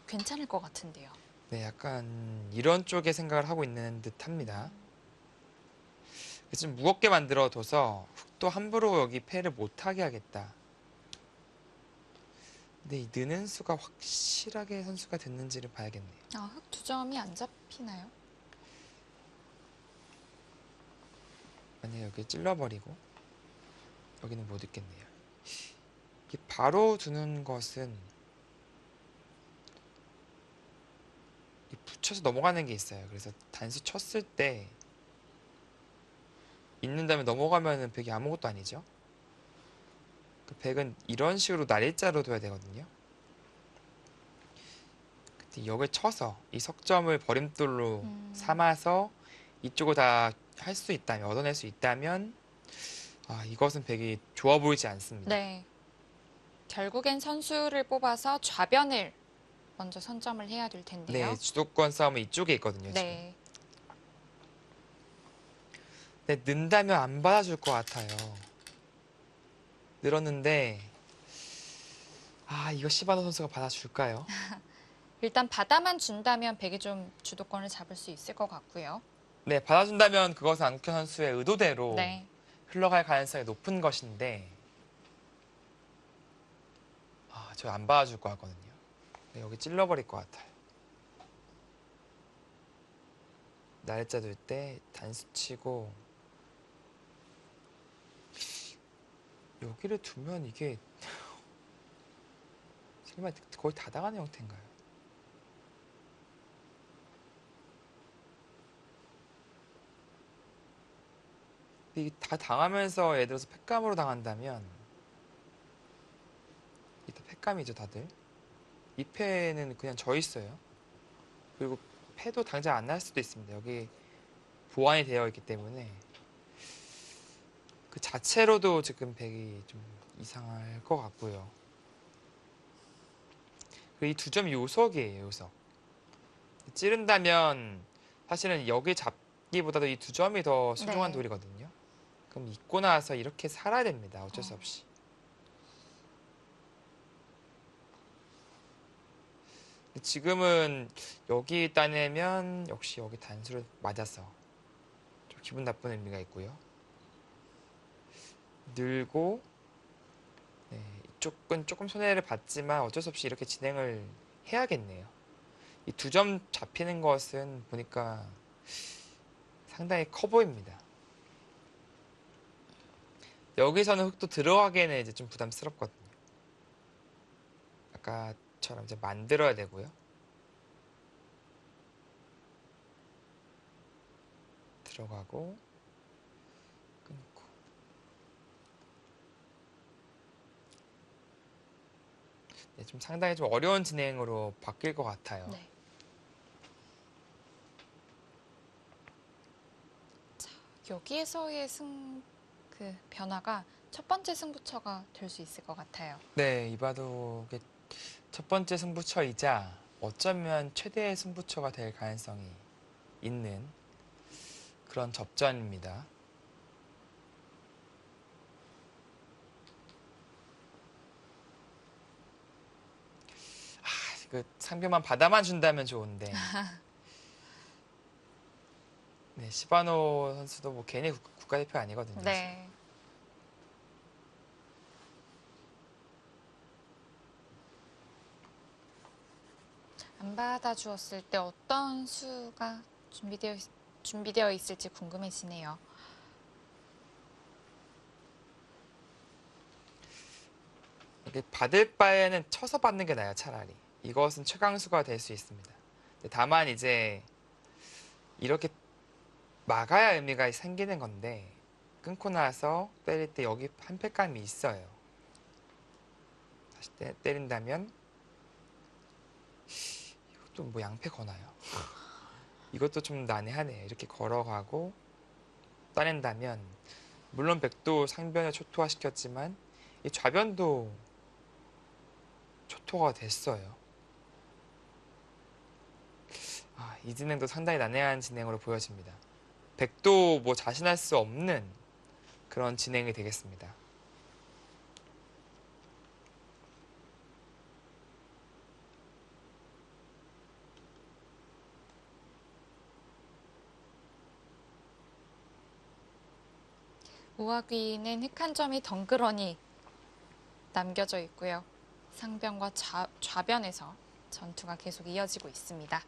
괜찮을 것 같은데요. 네, 약간 이런 쪽의 생각을 하고 있는 듯합니다. 좀 무겁게 만들어둬서 흙도 함부로 여기 패를 못하게 하겠다. 근데 이 느는 수가 확실하게 선수가 됐는지를 봐야겠네요. 아, 흙 2점이 안 잡히나요? 만약에 여기 찔러버리고 여기는 못 있겠네요. 이게 바로 두는 것은 이 붙여서 넘어가는 게 있어요. 그래서 단수 쳤을 때 있는 다음에 넘어가면은 백이 아무것도 아니죠. 그 백은 이런 식으로 날일자로 둬야 되거든요. 근데 여기 쳐서 이 석점을 버림돌로 삼아서 이쪽을 다 할 수 있다면, 얻어낼 수 있다면 이것은 백이 좋아 보이지 않습니다. 네. 결국엔 선수를 뽑아서 좌변을 먼저 선점을 해야 될 텐데요. 네, 주도권 싸움은 이쪽에 있거든요. 네. 지금. 네, 는다면 안 받아줄 것 같아요. 늘었는데 이거 시바노 선수가 받아줄까요? 일단 받아만 준다면 백이 좀 주도권을 잡을 수 있을 것 같고요. 네, 받아준다면 그것은 안국현 선수의 의도대로 네. 흘러갈 가능성이 높은 것인데 저 안 받아줄 것 같거든요. 네, 여기 찔러버릴 것 같아요. 날짜 둘 때 단수 치고 여기를 두면 이게 설마 거의 다 당하는 형태인가요? 이게 다 당하면서 예를 들어서 팩감으로 당한다면 이때 팩감이죠 다들. 이 패는 그냥 져 있어요. 그리고 패도 당장 안 날 수도 있습니다. 여기 보완이 되어 있기 때문에 그 자체로도 지금 백이 좀 이상할 것 같고요. 그리고 이 두 점이 요석이에요. 요석. 찌른다면 사실은 여기 잡기보다도 이 두 점이 더 소중한 네. 돌이거든요. 그럼 잊고 나서 이렇게 살아야 됩니다. 어쩔 수 없이. 지금은 여기 따내면 역시 여기 단수를 맞아서 좀 기분 나쁜 의미가 있고요. 늘고 이쪽은 조금 손해를 봤지만 어쩔 수 없이 이렇게 진행을 해야겠네요. 이 두 점 잡히는 것은 보니까 상당히 커 보입니다. 여기서는 흙도 들어가기에는 이제 좀 부담스럽거든요. 아까처럼 이제 만들어야 되고요. 들어가고 끊고. 네, 좀 상당히 좀 어려운 진행으로 바뀔 것 같아요. 네. 자, 여기에서의 변화가 첫 번째 승부처가 될 수 있을 것 같아요. 네, 이바둑의 첫 번째 승부처이자 어쩌면 최대의 승부처가 될 가능성이 있는 그런 접전입니다. 그 상대만 받아만 준다면 좋은데 네, 시바노 선수도 뭐 괜히 국가대표 아니거든요. 네. 안 받아주었을 때 어떤 수가 준비되어 있을지 궁금해지네요. 이게 받을 바에는 쳐서 받는 게 나아요, 차라리. 이것은 최강수가 될 수 있습니다. 근데 다만 이제 이렇게 막아야 의미가 생기는 건데 끊고 나서 때릴 때 여기 한패감이 있어요. 다시 때린다면 이것도 뭐 양패 거나요? 이것도 좀 난해하네요. 이렇게 걸어가고 따낸다면 물론 백도 상변을 초토화시켰지만 이 좌변도 초토화가 됐어요. 이 진행도 상당히 난해한 진행으로 보여집니다. 백도 뭐 자신할 수 없는 그런 진행이 되겠습니다. 우아귀는 흙 한 점이 덩그러니 남겨져 있고요. 상변과 좌변에서 전투가 계속 이어지고 있습니다.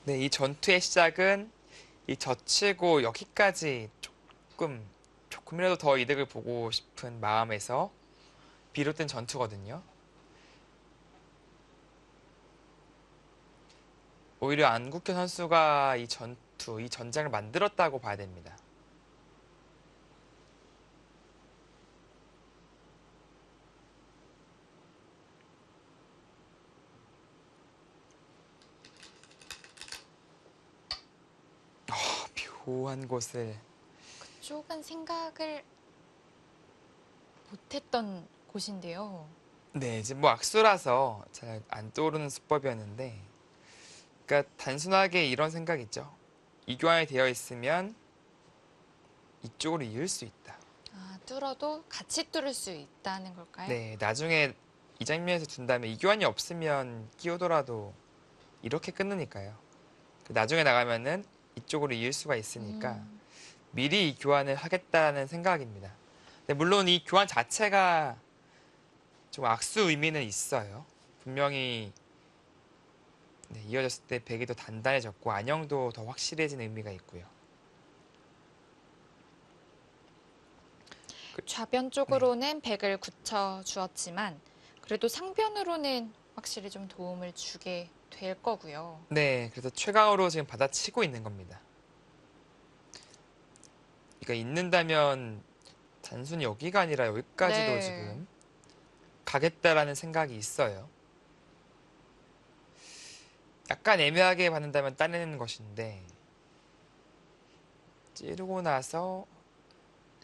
네, 이 전투의 시작은 이 젖히고 여기까지 조금이라도 더 이득을 보고 싶은 마음에서 비롯된 전투거든요. 오히려 안국현 선수가 이 전장을 만들었다고 봐야 됩니다. 묘한 곳을 그쪽은 생각을 못했던 곳인데요. 네, 이제 뭐 악수라서 잘 안 떠오르는 수법이었는데 그러니까 단순하게 이런 생각이죠. 이교환이 되어 있으면 이쪽으로 이을 수 있다. 뚫어도 같이 뚫을 수 있다는 걸까요? 네, 나중에 이 장면에서 둔다면 이교환이 없으면 끼오더라도 이렇게 끊으니까요. 나중에 나가면은 이쪽으로 이을 수가 있으니까 미리 이 교환을 하겠다는 생각입니다. 근데 물론 이 교환 자체가 좀 악수 의미는 있어요. 분명히 네, 이어졌을 때 백이 더 단단해졌고 안형도 더 확실해진 의미가 있고요. 좌변 쪽으로는 백을 굳혀 주었지만 그래도 상변으로는 확실히 좀 도움을 주게 될 거고요. 네, 그래서 최강으로 지금 받아치고 있는 겁니다. 그러니까 있는다면 단순히 여기가 아니라 여기까지도 네. 지금 가겠다라는 생각이 있어요. 약간 애매하게 받는다면 따내는 것인데 찌르고 나서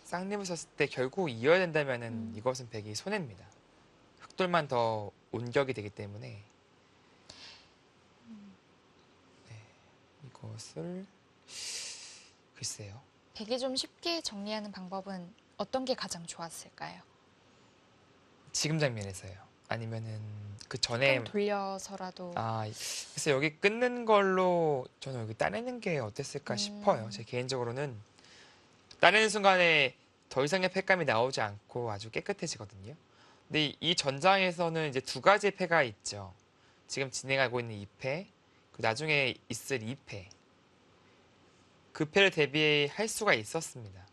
쌍립을 썼을 때 결국 이어야 된다면은 이것은 백이 손해입니다. 흑돌만 더 온격이 되기 때문에 네, 이것을 글쎄요. 백이 좀 쉽게 정리하는 방법은 어떤 게 가장 좋았을까요? 지금 장면에서요. 아니면은 그 전에 좀 돌려서라도 그래서 여기 끊는 걸로 저는 여기 따내는 게 어땠을까 싶어요. 제 개인적으로는 따내는 순간에 더 이상의 패감이 나오지 않고 아주 깨끗해지거든요. 근데 이 전장에서는 이제 두 가지의 패가 있죠. 지금 진행하고 있는 2패, 나중에 있을 2패. 그 패를 대비할 수가 있었습니다.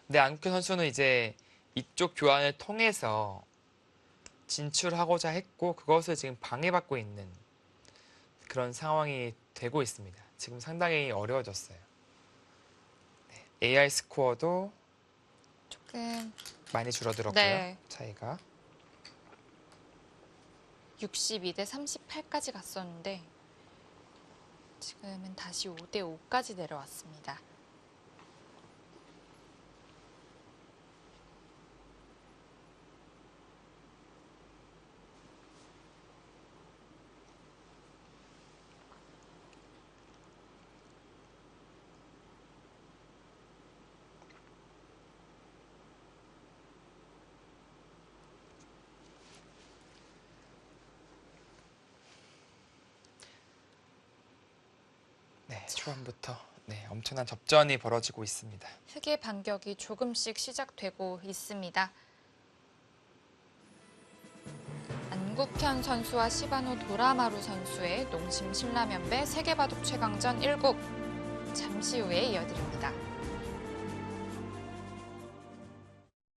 근데 안국현 선수는 이제 이쪽 교환을 통해서 진출하고자 했고 그것을 지금 방해받고 있는 그런 상황이 되고 있습니다. 지금 상당히 어려워졌어요. 네, AI 스코어도 조금 많이 줄어들었고요. 네. 차이가. 62대 38까지 갔었는데 지금은 다시 5대 5까지 내려왔습니다. 초반부터 엄청난 접전이 벌어지고 있습니다. 흑의 반격이 조금씩 시작되고 있습니다. 안국현 선수와 시바노 도라마루 선수의 농심 신라면배 세계바둑 최강전 1국 잠시 후에 이어드립니다.